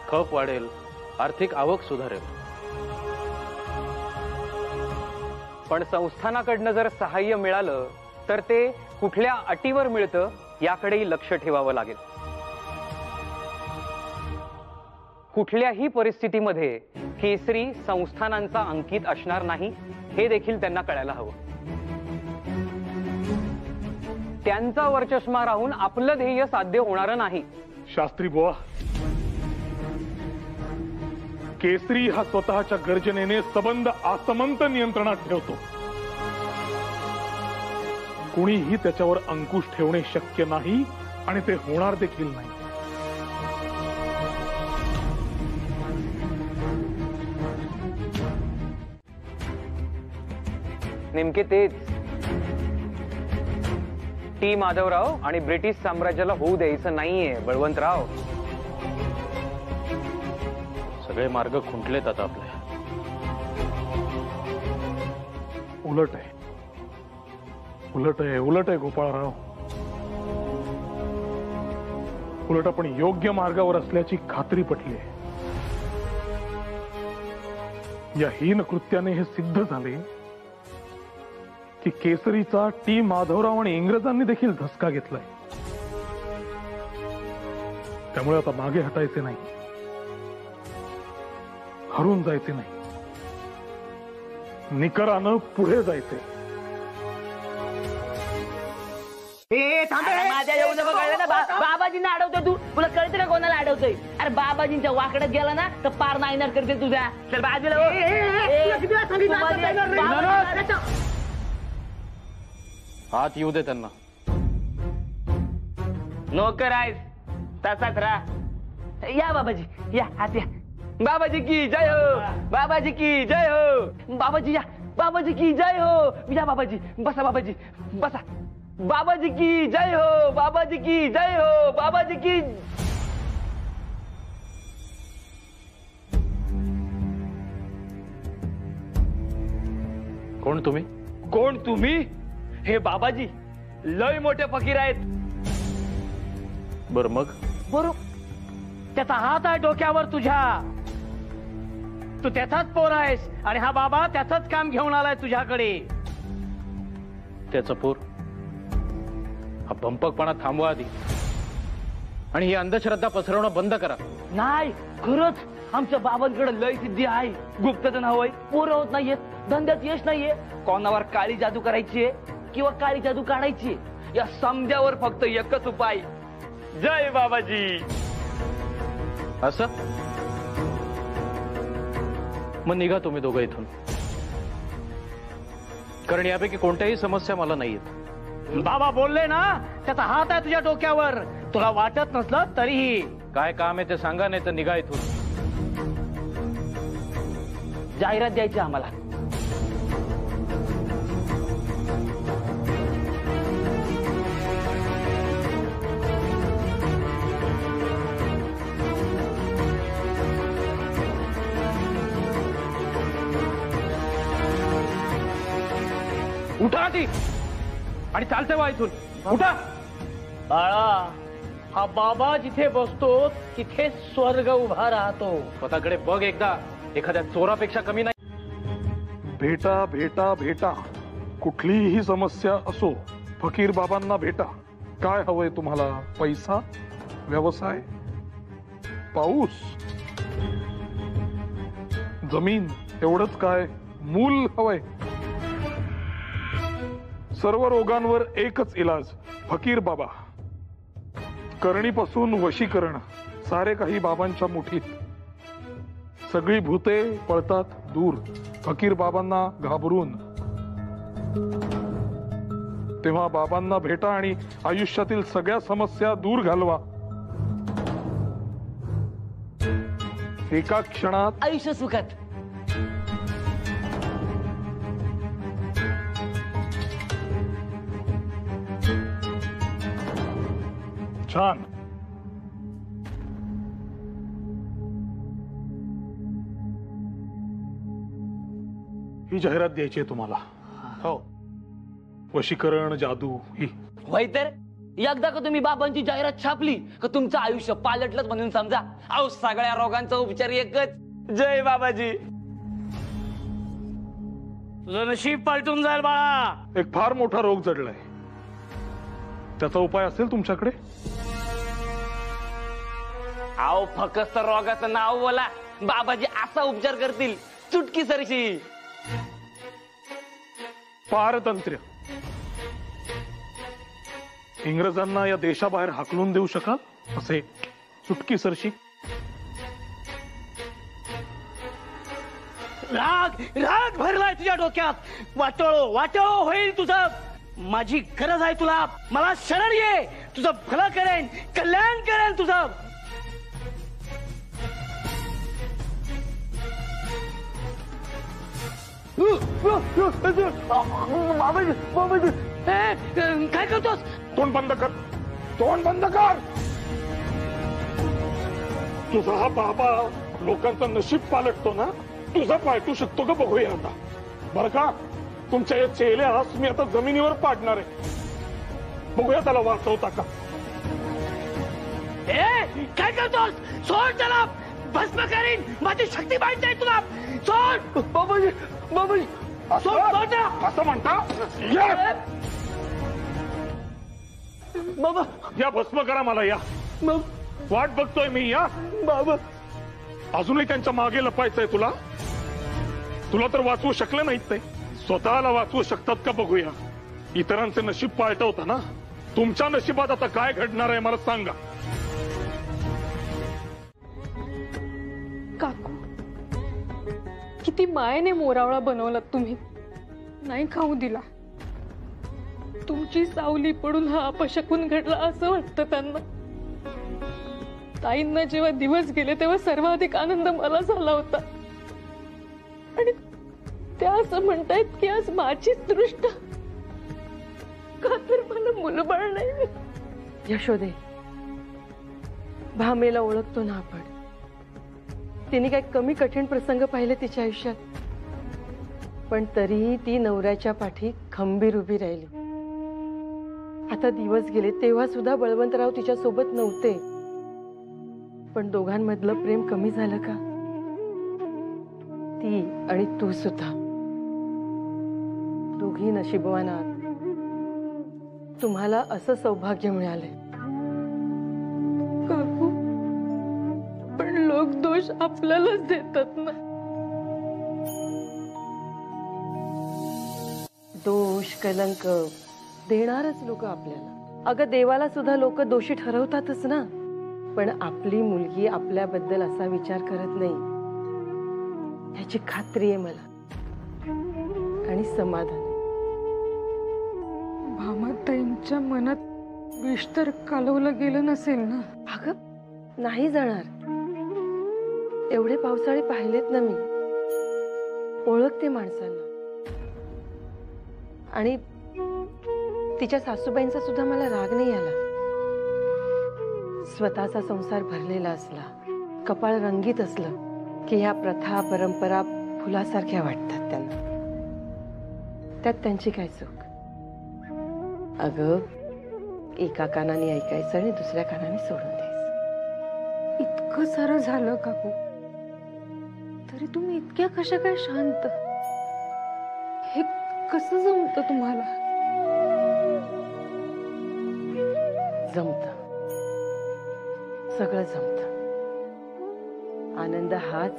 खप वाढेल, आर्थिक आवक सुधारेल. पण संस्थानाकडनं जर सहाय्य मिळालं तर ते कुठल्या अटीवर मिळतं याकडेही लक्ष ठेवावं लागेल. कुठल्याही परिस्थितीमध्ये केसरी संस्थानांचा अंकित असणार नाही हे देखील त्यांना कळायला हवं. त्यांचा वरचष्मा राहून आपलं ध्येय साध्य होणार नाही. शास्त्री बुवा, केसरी हा स्वतःच्या गर्जनेने सबंध आसमंत नियंत्रणात ठेवतो. कुणीही त्याच्यावर अंकुश ठेवणे शक्य नाही आणि ते होणार देखील नाही. नेमके तेच टी माधवराव आणि ब्रिटिश साम्राज्याला होऊ द्यायचं नाहीये बळवंतराव. सगळे मार्ग खुंटलेत आता आपले. उलट आहे, उलट आहे, उलट आहे गोपाळराव. उलट आपण योग्य मार्गावर असल्याची खात्री पटली आहे. या हीन कृत्याने हे सिद्ध झाले की केसरीचा टी माधवराव आणि इंग्रजांनी देखील धसका घेतलाय. त्यामुळे आता मागे हटायचे नाही, हरून जायचे नाही, निकरानं पुढे जायचे. माझ्या येऊन कळलं ना, बाबाजींना अडवतोय तू. तुला कळतं का कोणाला अडवतोय? अरे बाबाजींच्या वाकड्यात गेला ना तर पार नाईनार करते तुझ्या. तर बाजूला हात येऊ दे त्यांना. नोकर आहेस तसाच राहा. या बाबाजी, या हात या. बाबाजी की जय हो, बाबाजी की जय हो. बाबाजी या, बाबाजी की जय हो. या बाबाजी, बसा बाबाजी, बसा. बाबाजी की जय हो, बाबाजी की जय हो, बाबाजी की. कोण तुम्ही? कोण तुम्ही? हे बाबाजी लय मोठे फकीर आहेत. बर मग? बरोबर, त्याचा हात आहे डोक्यावर तुझ्या. तू त्याचाच पोर आहेस आणि हा बाबा त्याचंच काम घेऊन आलाय तुझ्याकडे. त्याचा पोर? हा भंपकपणा थांबवा आधी, आणि ही अंधश्रद्धा पसरवणं बंद करा. नाही, खरंच आमच्या बाबांकडे लय सिद्धी आहे. गुप्तधन हवंय, पोरं होत नाहीयेत, धंद्यात यश नाहीये, कोणावर काळी जादू करायची किंवा काळी जादू काढायची. या समजावर फक्त एकच उपाय, जय बाबाजी. असं मग निघा तुम्ही दोघं इथून, कारण यापैकी कोणत्याही समस्या मला नाहीयेत. बाबा बोलले ना, त्याचा हात आहे तुझ्या डोक्यावर. तुला वाटत नसलं तरीही. काय काम आहे ते सांगा, नाही तर निघा इथून. जाहिरात द्यायची आम्हाला. उठा ती आणि चालते वा इथून. उठा. बाळा, हा बाबा जिथे बसतो तिथे स्वर्ग उभा राहतो. स्वतःकडे बघ एकदा, एखाद्या चोरापेक्षा कमी नाही. भेटा भेटा भेटा, कुठलीही समस्या असो फकीर बाबांना भेटा. काय हवंय तुम्हाला? पैसा, व्यवसाय, पाऊस, जमीन, एवढंच काय? मूल हवंय? सर्व रोगांवर एकच इलाज, फकीर बाबा. करणीपासून वशीकरण, सारे काही बाबांच्या मुठीत. सगळी भूते पळतात दूर फकीर बाबांना घाबरून. तेव्हा बाबांना भेटा आणि आयुष्यातील सगळ्या समस्या दूर घालवा. एका क्षणात आयुष्य सुखात. छान. ही जाहिरात द्यायची आहे तुम्हाला. हो, वशीकरण, जादू ही. वय तर एकदा का तुम्ही बाबांची जाहिरात छापली का तुमचं आयुष्य पालटलंच म्हणून समजा. अहो, सगळ्या रोगांचा उपचार एकच. जय बाबाजी. तुझं नशीब पलटून जाईल बाळा. एक फार मोठा रोग जडलाय, त्याचा उपाय असेल तुमच्याकडे? अहो, फक्त रोगाचं नाव बोला, बाबाजी असा उपचार करतील चुटकी सरशी. पारतंत्र्य. इंग्रजांना या देशाबाहेर हाकलून देऊ शकाल असे चुटकी सरशी? राग राग भरलाय तुझ्या डोक्यात. वाटोळो वाटोळो होईल तुझं. माझी गरज आहे तुला. मला शरण ये. तुझं भलं करेन, कल्याण करेन तुझं. काय करतोस? तोंड बंद कर, तोंड बंद कर. तुझा हा बाबा लोकांचं नशीब पालटतो ना, तुझा पालटू शकतो का बघूया आता. बरं का, तुमच्या या चेहऱ्यास मी आता जमिनीवर पाडणार आहे. बघूया त्याला वाचवता का. काय करतोस? सोड त्याला. भस्म करीन. माझी शक्ती माहिती आहे तुला. सोड. बाबाजी, बाबाजी, सोड. असं म्हणता? बाबा, या भस्म करा मला. या वाट बघतोय मी. या बाबा, अजूनही त्यांच्या मागे लपायचंय तुला? तुला तर वाचवू शकलं नाहीत ते. स्वतःला वाचवू शकतात का बघूया. इतरांचे नशीब पालटवता ना. तुमच्या नशिबात आता काय घडणार आहे मला सांगा. काकू, किती मायेने मोरावळा बनवलात तुम्ही. नाही खाऊ दिला. तुमची सावली पडून हा अपशकुन घडला असं वाटतं त्यांना. ताईंना जेव्हा दिवस गेले तेव्हा सर्वाधिक आनंद मला झाला होता. आणि त्या असं म्हणतायत की आज माझीच दृष्ट. का तर मला मुलबाळ नाही. यशोदे, भामेला ओळखतो ना आपण. तिने काय कमी कठीण प्रसंग पाहिले तिच्या आयुष्यात, पण तरीही ती नवऱ्याच्या पाठी खंबीर उभी राहिली. आता दिवस गेले तेव्हा सुद्धा बळवंतराव तिच्या सोबत नव्हते, पण दोघांमधलं प्रेम कमी झालं का? ती आणि तू सुद्धा दोघी नशीबवान आहात. तुम्हाला असं सौभाग्य मिळालंय. काकू, पण लोक दोष आपल्यालाच देतात ना. दोष कलंक देणारच लोक आपल्याला. अगं देवाला सुद्धा लोक दोषी ठरवतातच ना, पण आपली मुलगी आपल्याबद्दल असा विचार करत नाही याची खात्री आहे मला आणि समाधान. भामाताईंच्या मनात विष तर कालवलं गेलं नसेल ना? अगं नाही जाणार. एवढे पावसाळे पाहिलेत ना मी, ओळखते माणसांना. आणि तिच्या सासूबाईंचा सुद्धा मला राग नाही आला. स्वतःचा संसार भरलेला असला, कपाळ रंगीत असलं की ह्या प्रथा परंपरा फुलासारख्या वाटतात त्यांना. त्यात त्यांची काय चूक? अगं एका कानाने ऐकायचं आणि दुसऱ्या कानाने सोडून द्यायचं. इतकं सारं झालं काकू, तरी तुम्ही इतक्या कशा काय शांत? हे कसं जमतं तुम्हाला? जमत, सगळं जमत. आनंद हाच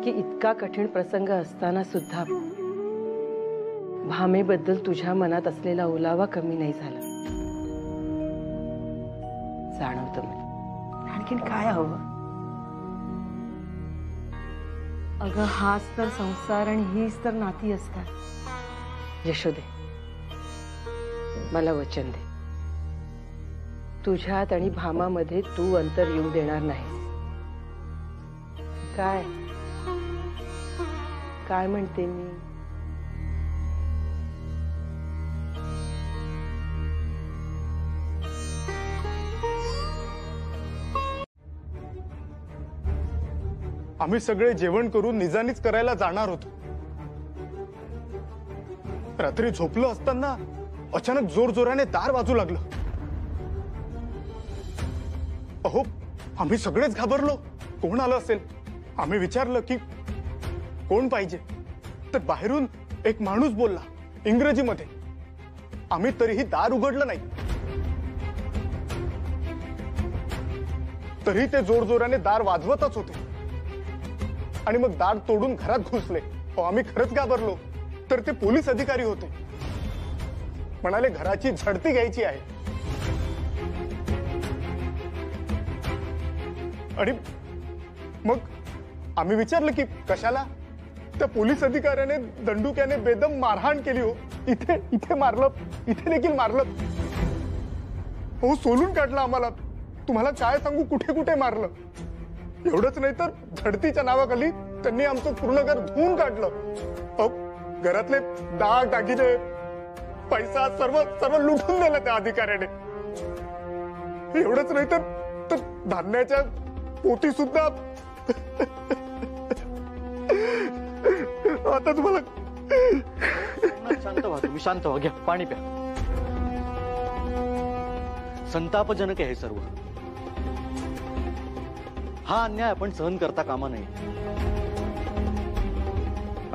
की इतका कठीण प्रसंग असताना सुद्धा भामेबद्दल तुझ्या मनात असलेला ओलावा कमी नाही झाला. जाणवतं मला. आणखीन काय हवं? अगं हाच तर संसार आणि हीच तर नाती असतात. यशोदे, मला वचन दे, तुझ्यात आणि भामामध्ये तू अंतर येऊ देणार नाहीस. काय काय म्हणते मी? आम्ही सगळे जेवण करून निजानीच करायला जाणार होतो. रात्री झोपलो असताना अचानक जोरजोराने दार वाजू लागलं. अहो, आम्ही सगळेच घाबरलो. कोण आलं असेल? आम्ही विचारलं की कोण पाहिजे, तर बाहेरून एक माणूस बोलला इंग्रजीमध्ये. आम्ही तरीही दार उघडलं नाही. तरी ते जोरजोराने दार वाजवतच होते आणि मग दार तोडून घरात घुसले. आम्ही खरंच घाबरलो. तर ते पोलीस अधिकारी होते. म्हणाले घराची झडती घ्यायची आहे. आणि मग आम्ही विचारलं की कशाला? त्या पोलीस अधिकाऱ्याने दंडुक्याने बेदम मारहाण केली. हो, इथे इथे मारलं, इथे देखील मारलं. हो, सोलून काढलं आम्हाला. तुम्हाला काय सांगू कुठे कुठे मारलं. एवढंच नाही तर झडतीच्या नावाखाली त्यांनी आमचं पूर्ण घर धुवून काढलं. अहो, घरातले दाग दागिने पैसा सर्व सर्व लुटून दिलं त्या अधिकाऱ्याने. एवढंच नाही तर धान्याच्या पोती सुद्धा. आता तुम्हाला शांत व्हा तुम्ही, शांत व्हा. घ्या पाणी प्या. संतापजनक आहे हे सर्व. हा अन्याय आपण सहन करता कामा नये.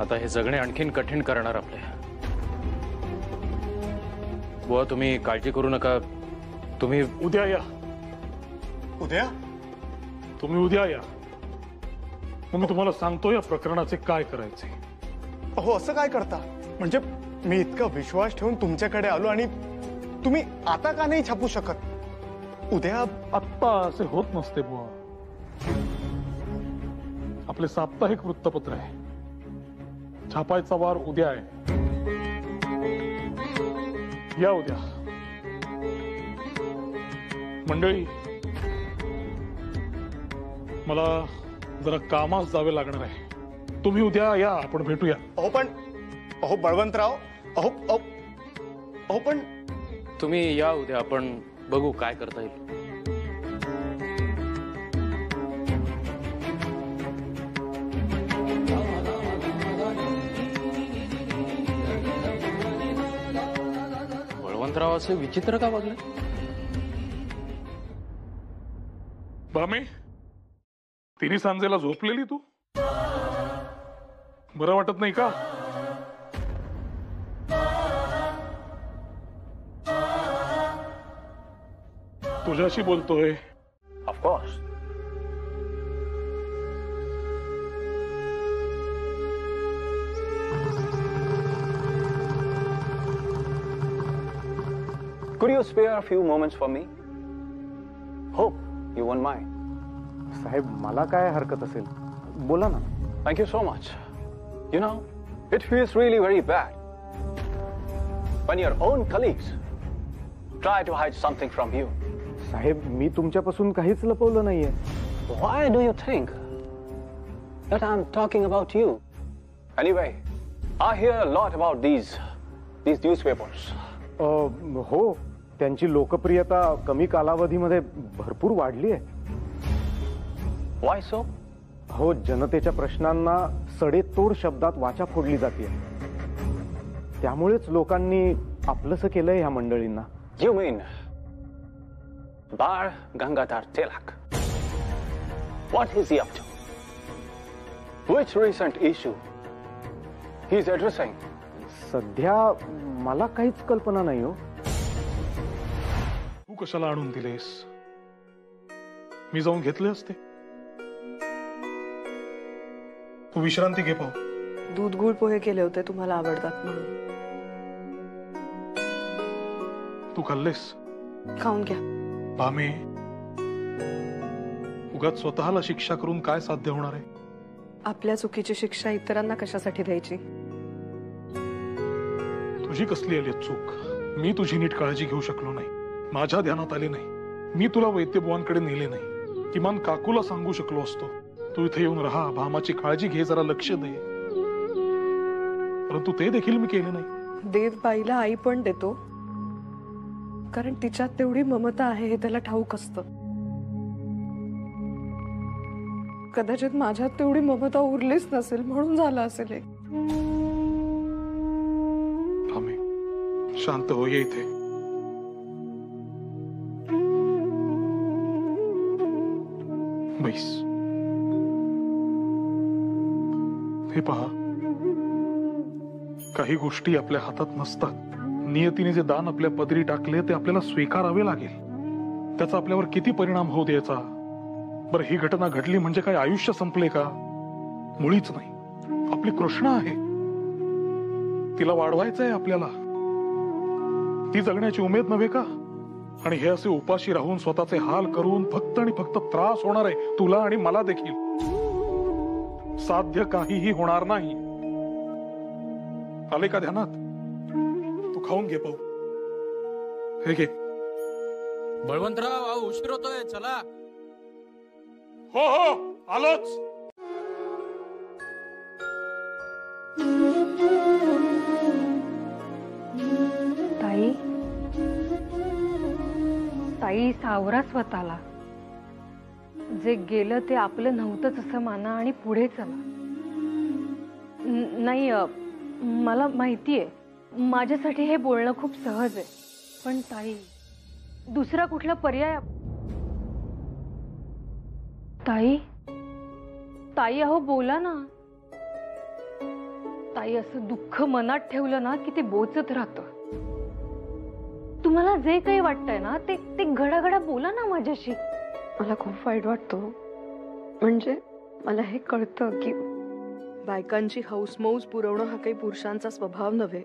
आता हे जगणे आणखीन कठीण करणार आपले. बुवा तुम्ही काळजी करू नका. तुम्ही उद्या या. उद्या? तुम्ही उद्या या. मग मी तुम्हाला सांगतो या प्रकरणाचे काय करायचे. अहो, असं काय करता? म्हणजे मी इतका विश्वास ठेवून तुमच्याकडे आलो आणि तुम्ही आता का नाही छापू शकत? उद्या? आत्ता असे होत नसते बुवा. आपले साप्ताहिक वृत्तपत्र आहे. छापायचा वार उद्या आहे. या उद्या. मंडळी, मला जरा कामात जावे लागणार आहे. तुम्ही उद्या या, आपण भेटूया. अहो बळवंतराव, पण तुम्ही या उद्या, आपण बघू काय करता येईल. बळवंतराव असे विचित्र का वागले? भामे, तिन्ही सांजेला झोपलेली तू? बरं वाटत नाही का? तुझ्याशी बोलतोय. Of course. Could you spare a few moments for me? Hope you won't mind. साहेब, मला काय हरकत असेल, बोला ना. Thank you so much. You know, it feels really very bad when your own colleagues try to hide something from you. साहेब, मी तुमच्यापासून काहीच लपवलं नाहीये. Why do you think that I'm talking about you? Anyway, I hear a lot about these newspapers. हो, त्यांची लोकप्रियता कमी कालावधीमध्ये भरपूर वाढली आहे. Why so? हो, जनतेच्या प्रश्नांना सडेतोड शब्दात वाचा फोडली जाते. त्यामुळेच लोकांनी आपलंसं केलंय ह्या मंडळींना. You mean Bal Gangadhar Tilak? What is he up to? Which recent issue he's addressing? सध्या मला काहीच कल्पना नाही हो. तू कशाला आणून दिलेस? मी जाऊन घेतले असते. तू विश्रांती घे पाहू. दूध गुळ पोहे केले होते, तुम्हाला आवडतात म्हणून. तू खाल्लेस? खाऊन घ्या. भामे, उगाच स्वतःला शिक्षा करून काय साध्य होणार आहे? आपल्या चुकीची शिक्षा इतरांना कशासाठी द्यायची? तुझी कसली आली चूक? मी तुझी नीट काळजी घेऊ शकलो नाही, माझ्या ध्यानात आले नाही. मी तुला वैद्यबुवांकडे नेले नाही. किमान काकूला सांगू शकलो असतो, तू इथे येऊन राहा, भामाची काळजी घे, जरा लक्ष दे. परंतु ते देखील मी केले नाही. देव बाईला आई पण देतो, कारण तिच्यात तेवढी ममता आहे हे त्याला ठाऊक असतं. कदाचित माझ्यात तेवढी ममता उरलीच नसेल, म्हणून झालं असेल हे. शांत हो, ये इथे. बैस. हे पहा, काही गोष्टी आपल्या हातात नसतात. नियतीने जे दान आपल्या पदरी टाकले ते आपल्याला स्वीकारावे लागेल. त्याचा आपल्यावर किती परिणाम होऊ द्यायचा? बरं, ही घटना घडली म्हणजे काय आयुष्य संपले का? मुळीच नाही. आपली कृष्णा आहे, तिला वाढवायचं आहे आपल्याला. ती जगण्याची उमेद नव्हे का? आणि हे असे उपाशी राहून स्वतःचे हाल करून फक्त आणि फक्त त्रास होणार आहे तुला आणि मला देखील. साध्य काहीही होणार नाही. आले का ध्यानात? तू खाऊन घे पाहू. हे घे. बळवंतराव, उशीर होतोय, चला. हो हो, आलोच. ताई, ताई, सावरा स्वतःला. जे गेलं ते आपलं नव्हतंच असं माना आणि पुढे चला. नाही, मला माहितीये माझ्यासाठी हे बोलणं खूप सहज आहे, पण ताई, दुसरा कुठला पर्याय? ताई, ताई, अहो बोला ना. ताई, असं दुःख मनात ठेवलं ना की ते बोचत राहतं. तुम्हाला जे काही वाटतंय ना ते घडाघडा बोला ना माझ्याशी. मला खूप वाईट वाटतो. म्हणजे मला हे कळतं की बायकांची हौसमौज पुरवणं हा काही पुरुषांचा स्वभाव नव्हे.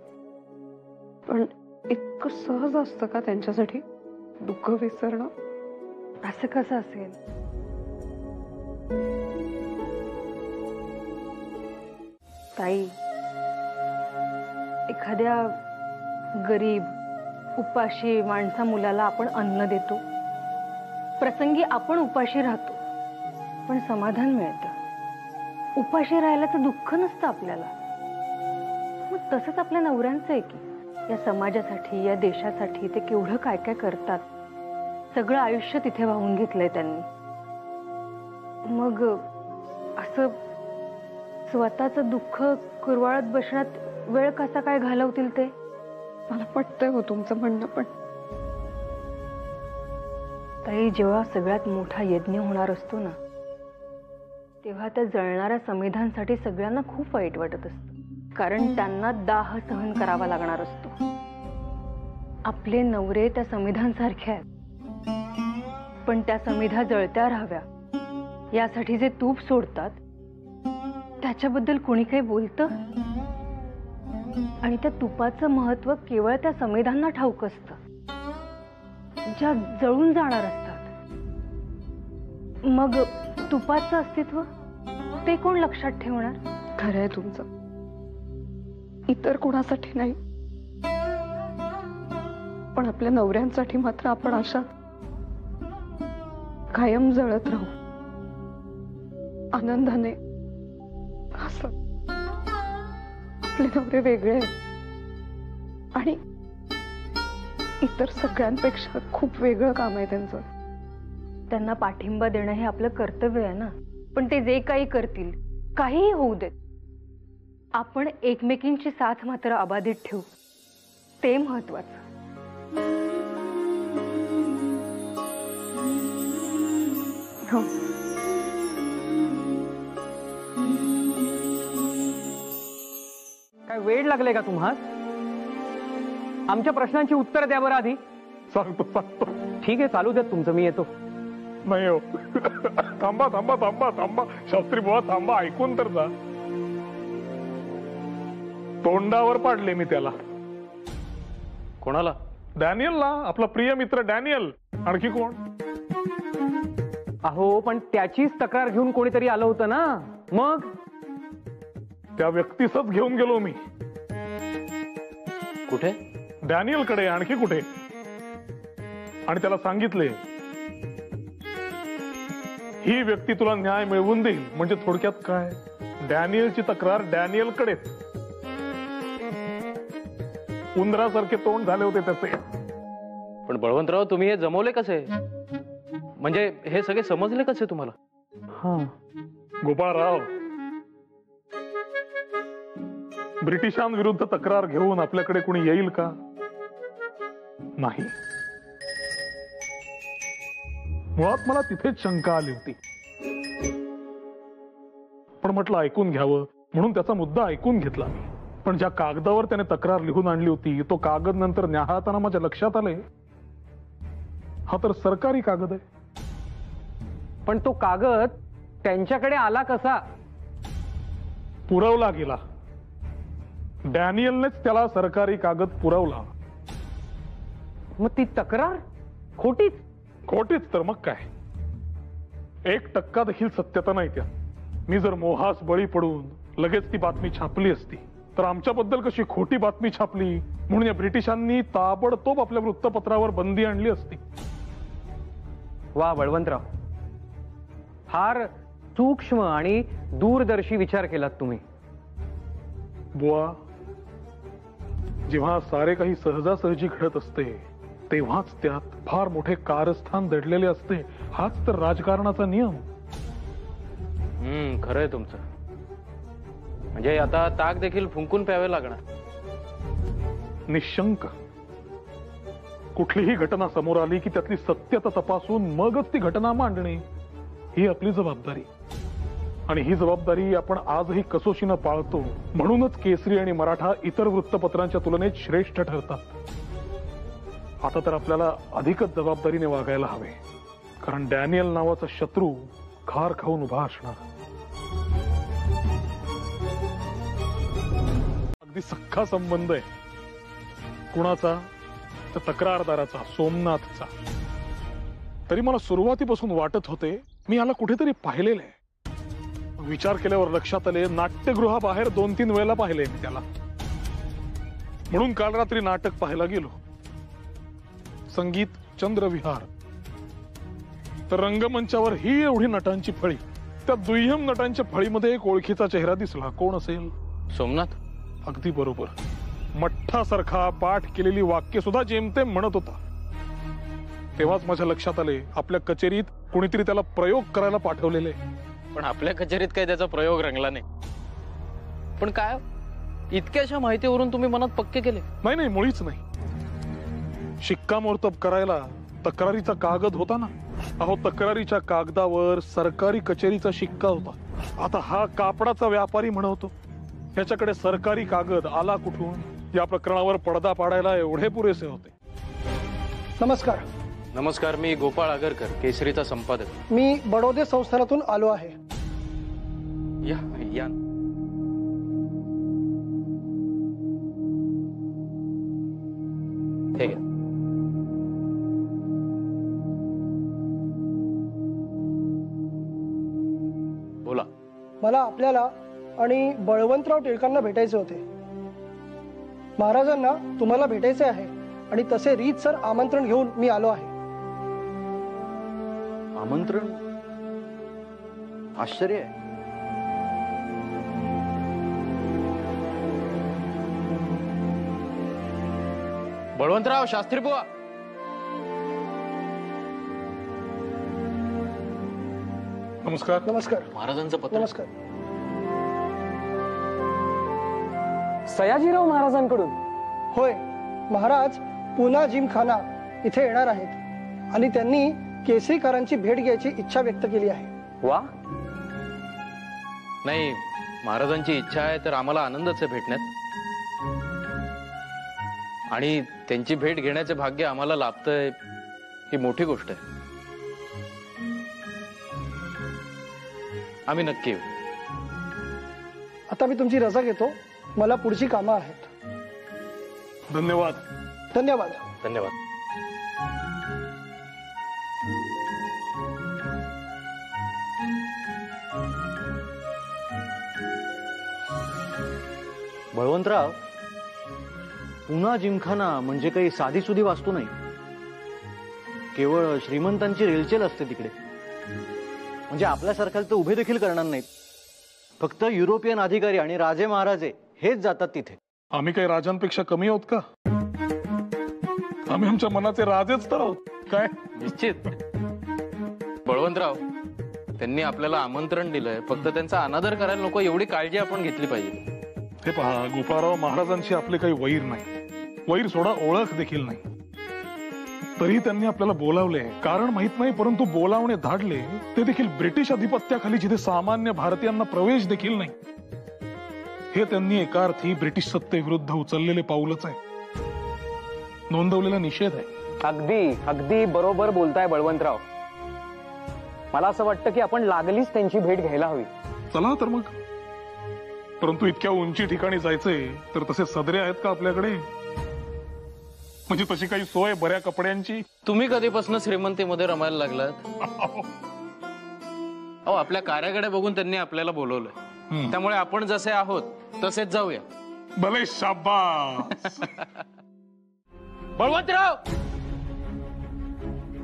पण इतकं सहज असतं का त्यांच्यासाठी दुःख विसरणं? असं कसं असेल? ताई, एखाद्या गरीब उपाशी माणसा मुलाला आपण अन्न देतो, प्रसंगी आपण उपाशी राहतो, पण समाधान मिळतं. उपाशी राहिल्याचं दुःख नसतं आपल्याला. मग तसंच आपल्या नवऱ्यांचं आहे की या समाजासाठी, या देशासाठी ते केवढं काय काय करतात. सगळं आयुष्य तिथे वाहून घेतलंय त्यांनी. मग असं स्वतःचं दुःख कुरवाळत बसण्यात वेळ कसा काय घालवतील ते? मला पटतंय हो तुमचं म्हणणं, पण ताई, जेव्हा सगळ्यात मोठा यज्ञ होणार असतो ना, तेव्हा त्या जळणाऱ्या समिधांसाठी सगळ्यांना खूप वाईट वाटत असतं. कारण त्यांना दाह सहन करावा लागणार असतो. आपले नवरे त्या समिधांसारखे आहेत, पण त्या समिधा जळत्या राहाव्या यासाठी जे तूप सोडतात त्याच्याबद्दल कोणी काही बोलतं? आणि त्या तुपाचं महत्व केवळ त्या समिधांना ठाऊक असतं. ज्या जळून जाणार असतात. मग तुपाचं अस्तित्व ते कोण लक्षात ठेवणार? खरंय तुमचं. इतर कोणासाठी नाही, पण आपल्या नवऱ्यांसाठी मात्र आपण अशा कायम जळत राहू, आनंदाने हसत. आपले नवरे वेगळे आहेत आणि इतर सगळ्यांपेक्षा खूप वेगळं काम आहे त्यांचं. त्यांना पाठिंबा देणं हे आपलं कर्तव्य आहे ना. पण ते जे काही करतील, काहीही होऊ देत, आपण एकमेकींची साथ मात्र अबाधित ठेवू, ते महत्वाचं. हो. काय वेळ लागले का तुम्हाला? आमच्या प्रश्नांची उत्तर द्या बरं आधी. सांगतो सांगतो. ठीक आहे, चालू द्या तुमचं, मी येतो. नाही हो, थांबा थांबा थांबा थांबा शास्त्री बुवा, थांबा, ऐकून तर जा. तोंडावर पाडले मी त्याला. कोणाला? डॅनियलला, आपला प्रिय मित्र डॅनियल. आणखी कोण? अहो, पण त्याचीच तक्रार घेऊन कोणीतरी आलं होतं ना. मग त्या व्यक्तीसच घेऊन गेलो मी. कुठे? डॅनियल कडे. आणखी कुठे? आणि त्याला सांगितले, ही व्यक्ती तुला न्याय मिळवून देईल. म्हणजे थोडक्यात काय, डॅनियलची तक्रार डॅनियल कडे. उंदरासारखे तोंड झाले होते त्याचे. पण बळवंतराव, तुम्ही हे जमवले कसे? म्हणजे हे सगळे समजले कसे तुम्हाला? हा गोपाळराव, ब्रिटिशांविरुद्ध तक्रार घेऊन आपल्याकडे कोणी येईल का? नाही. मुळात मला तिथेच शंका आली होती, पण म्हटलं ऐकून घ्यावं म्हणून त्याचा मुद्दा ऐकून घेतला मी. पण ज्या कागदावर त्याने तक्रार लिहून आणली होती, तो कागद नंतर न्याहाळताना माझ्या लक्षात आले, हा तर सरकारी कागद आहे. पण तो कागद त्यांच्याकडे आला कसा? पुरवला गेला. डॅनियलनेच त्याला सरकारी कागद पुरवला. मग ती तक्रार खोटीच? खोटीच तर मग काय. 1% देखील सत्यता नाही त्यात. मी जर मोहास बळी पडून लगेच ती बातमी छापली असती तर आमच्याबद्दल कशी खोटी बातमी छापली म्हणून या ब्रिटिशांनी ताबडतोब आपल्या वृत्तपत्रावर बंदी आणली असती. वा बळवंतराव, फार सूक्ष्म आणि दूरदर्शी विचार केलात तुम्ही. बुवा, जेव्हा सारे काही सहजासहजी घडत असते तेव्हाच त्यात फार मोठे कारस्थान दडलेले असते. हाच तर राजकारणाचा नियम. खरंय तुमचं. म्हणजे आता ताक देखील फुंकून प्यावे लागणार. निशंक. कुठलीही घटना समोर आली की त्यातली सत्यता तपासून मगच ती घटना मांडणे ही आपली जबाबदारी. आणि ही जबाबदारी आपण आजही कसोशीनं पाळतो. म्हणूनच केसरी आणि मराठा इतर वृत्तपत्रांच्या तुलनेत श्रेष्ठ ठरतात. आता तर आपल्याला अधिकच जबाबदारीने वागायला हवे, कारण डॅनियल नावाचा शत्रू खार खाऊन उभा असणार. अगदी सख्खा संबंध आहे. कुणाचा? तर तक्रारदाराचा, सोमनाथचा. तरी मला सुरुवातीपासून वाटत होते मी याला कुठेतरी पाहिलेलं आहे. विचार केल्यावर लक्षात आले, नाट्यगृहाबाहेर 2-3 वेळेला पाहिले मी त्याला. म्हणून काल रात्री नाटक पाहायला गेलो. संगीत चंद्रविहार. तर रंगमंचावर ही एवढी नटांची फळी. त्या दुय्यम नटांच्या फळीमध्ये एक ओळखीचा चेहरा दिसला. कोण असेल? सोमनाथ. अगदी बरोबर. मठ्ठासारखा पाठ केलेली वाक्य सुद्धा जेमतेम म्हणत होता. तेव्हाच माझ्या लक्षात आले, आपल्या कचेरीत कोणीतरी त्याला प्रयोग करायला पाठवलेले. पण आपल्या कचेरीत काही त्याचा प्रयोग रंगला नाही. पण काय इतक्याशा माहितीवरून तुम्ही मनात पक्के केले? नाही, मुळीच नाही. शिक्कामोर्तब करायला तक्रारीचा कागद होता ना. अहो, तक्रारीच्या कागदावर सरकारी कचेरीचा शिक्का होता. आता हा कापडाचा व्यापारी म्हणतो, त्याच्याकडे सरकारी कागद आला कुठून? या प्रकरणावर पडदा पाडायला एवढे पुरेसे होते. नमस्कार. नमस्कार. मी गोपाळ आगरकर, केसरीचा संपादक. मी बडोदे संस्थानातून आलो आहे. या या. हे घ्या. बोला. मला आपल्याला आणि बळवंतराव टिळकांना भेटायचे होते. महाराजांना तुम्हाला भेटायचे आहे आणि तसे रीतसर आमंत्रण घेऊन मी आलो आहे. आमंत्रण? आश्चर्य आहे. बळवंतराव, शास्त्री बुवा. नमस्कार. नमस्कार. महाराजांचं पत्र. नमस्कार. सयाजीराव महाराजांकडून? होय, महाराज पुना जिमखाना इथे येणार आहेत आणि त्यांनी केसरीकरांची भेट घ्यायची इच्छा व्यक्त केली आहे. वा. नाही, महाराजांची इच्छा आहे तर आम्हाला आनंदच आहे भेटण्यात. आणि त्यांची भेट घेण्याचे भाग्य आम्हाला लाभतंय ही मोठी गोष्ट आहे. आम्ही नक्की येऊ. आता मी तुमची रजा घेतो. मला पुढची कामं आहेत. धन्यवाद. धन्यवाद. धन्यवाद. बळवंतराव, पुना जिमखाना म्हणजे काही साधीसुधी वास्तू नाही. केवळ श्रीमंतांची रेलचेल असते तिकडे. म्हणजे आपल्यासारख्याला तर उभे देखील करणार नाहीत. फक्त युरोपियन अधिकारी आणि राजे महाराजे हेच जातात तिथे. आम्ही काही राजांपेक्षा कमी आहोत का? आम्ही आमच्या मनाचे राजेच तर आहोत. काय? निश्चित. बळवंतराव, त्यांनी आपल्याला आमंत्रण दिलंय, फक्त त्यांचा अनादर करायला नको एवढी काळजी आपण घेतली पाहिजे. हे पहा गोपाळराव, महाराजांशी आपले काही वैर नाही. वैर सोडा, ओळख देखील नाही. तरी त्यांनी आपल्याला बोलावले. कारण माहित नाही, परंतु बोलावणे धाडले ते देखील ब्रिटिश अधिपत्याखाली, जिथे सामान्य भारतीयांना प्रवेश देखील नाही. हे त्यांनी एका अर्थी ब्रिटिश सत्तेविरुद्ध उचललेले पाऊलच आहे. नोंदवलेला निषेध आहे. अगदी अगदी बरोबर बोलताय बळवंतराव. मला असं वाटतं की आपण लागलीच त्यांची भेट घ्यायला हवी. चला तर मग. परंतु इतक्या उंची ठिकाणी जायचंय तर तसे सदरे आहेत का आपल्याकडे? म्हणजे तशी काही सोय बऱ्या कपड्यांची? तुम्ही कधीपासून श्रीमंतीमध्ये रमायला लागलात? अहो, आपल्या कार्याकडे बघून त्यांनी आपल्याला बोलवलंय. त्यामुळे आपण जसे आहोत तसेच जाऊया. भले. शाबास. बळवंतराव.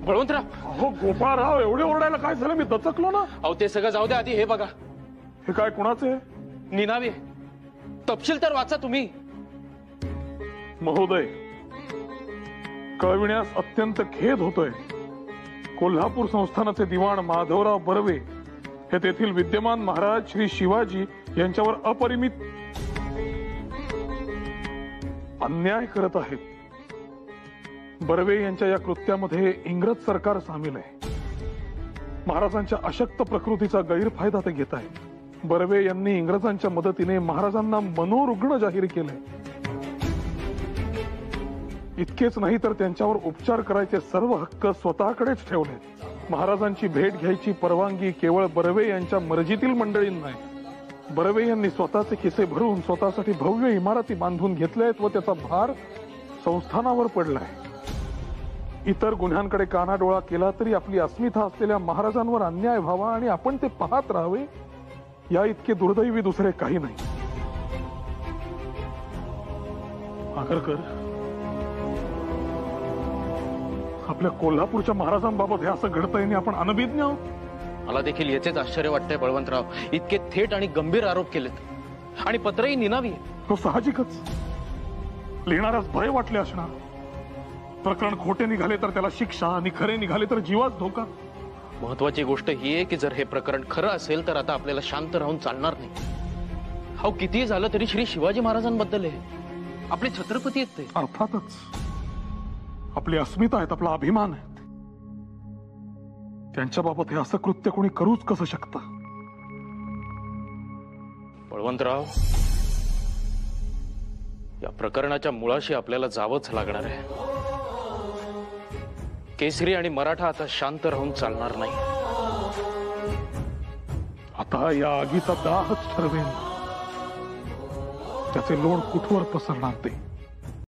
बळवंतराव. अहो गोपाळराव, एवढे ओरडायला काय झालं? मी दचकलो ना. अहो ते सगळं जाऊ द्या, आधी हे बघा. हे काय कुणाचे? निनावी. तपशील तर वाचा तुम्ही. महोदय, कळविण्यास अत्यंत खेद होतोय. कोल्हापूर संस्थानाचे दिवाण माधवराव बर्वे हे तेथील विद्यमान महाराज श्री शिवाजी यांच्यावर अपरिमित अन्याय करत आहेत. बर्वे यांच्या या कृत्यामध्ये इंग्रज सरकार सामील आहे. महाराजांच्या अशक्त प्रकृतीचा गैरफायदा ते घेत आहेत. बर्वे यांनी इंग्रजांच्या मदतीने महाराजांना मनोरुग्ण जाहीर केले. इतकेच नाही तर त्यांच्यावर उपचार करायचे सर्व हक्क स्वतःकडेच ठेवले. महाराजांची भेट घ्यायची परवानगी केवळ बर्वे यांच्या मर्जीतील मंडळींना आहे. बर्वे यांनी स्वतःचे खिसे भरून स्वतःसाठी भव्य इमारती बांधून घेतल्या आहेत व त्याचा भार संस्थानावर पडलाय. इतर गुन्ह्यांकडे कानाडोळा केला तरी आपली अस्मिता असलेल्या महाराजांवर अन्याय व्हावा आणि आपण ते पाहत राहावे, या इतके दुर्दैवी दुसरे काही नाही. आगरकर, आपल्या कोल्हापूरच्या महाराजांबाबत हे असं घडतंय आणि आपण अनभिज्ञ आहोत. मला देखील याचेच आश्चर्य वाटतंय बळवंतराव. इतके थेट आणि गंभीर आरोप केलेत आणि पत्रही निनावी. तो साहजिकच. लिहिणाऱ्यास भय वाटले असणार. प्रकरण खोटे निघाले तर त्याला शिक्षा आणि खरे निघाले तर जीवास धोका. महत्वाची गोष्ट ही आहे की जर हे प्रकरण खरं असेल तर आता आपल्याला शांत राहून चालणार नाही. हा कितीही झालं तरी श्री शिवाजी महाराजांबद्दल आहे. आपले छत्रपती आहेत ते. अर्थातच. आपली अस्मिता आहेत, आपला अभिमान आहे. त्यांच्याबाबत हे असं कृत्य कोणी करूच कसं शकतं? बळवंतराव, या प्रकरणाच्या मुळाशी आपल्याला जावंच लागणार आहे. केसरी आणि मराठा आता शांत राहून चालणार नाही. आता या आगीचा दाहच ठरवेल त्याचे लोण कुठवर पसरणार ते.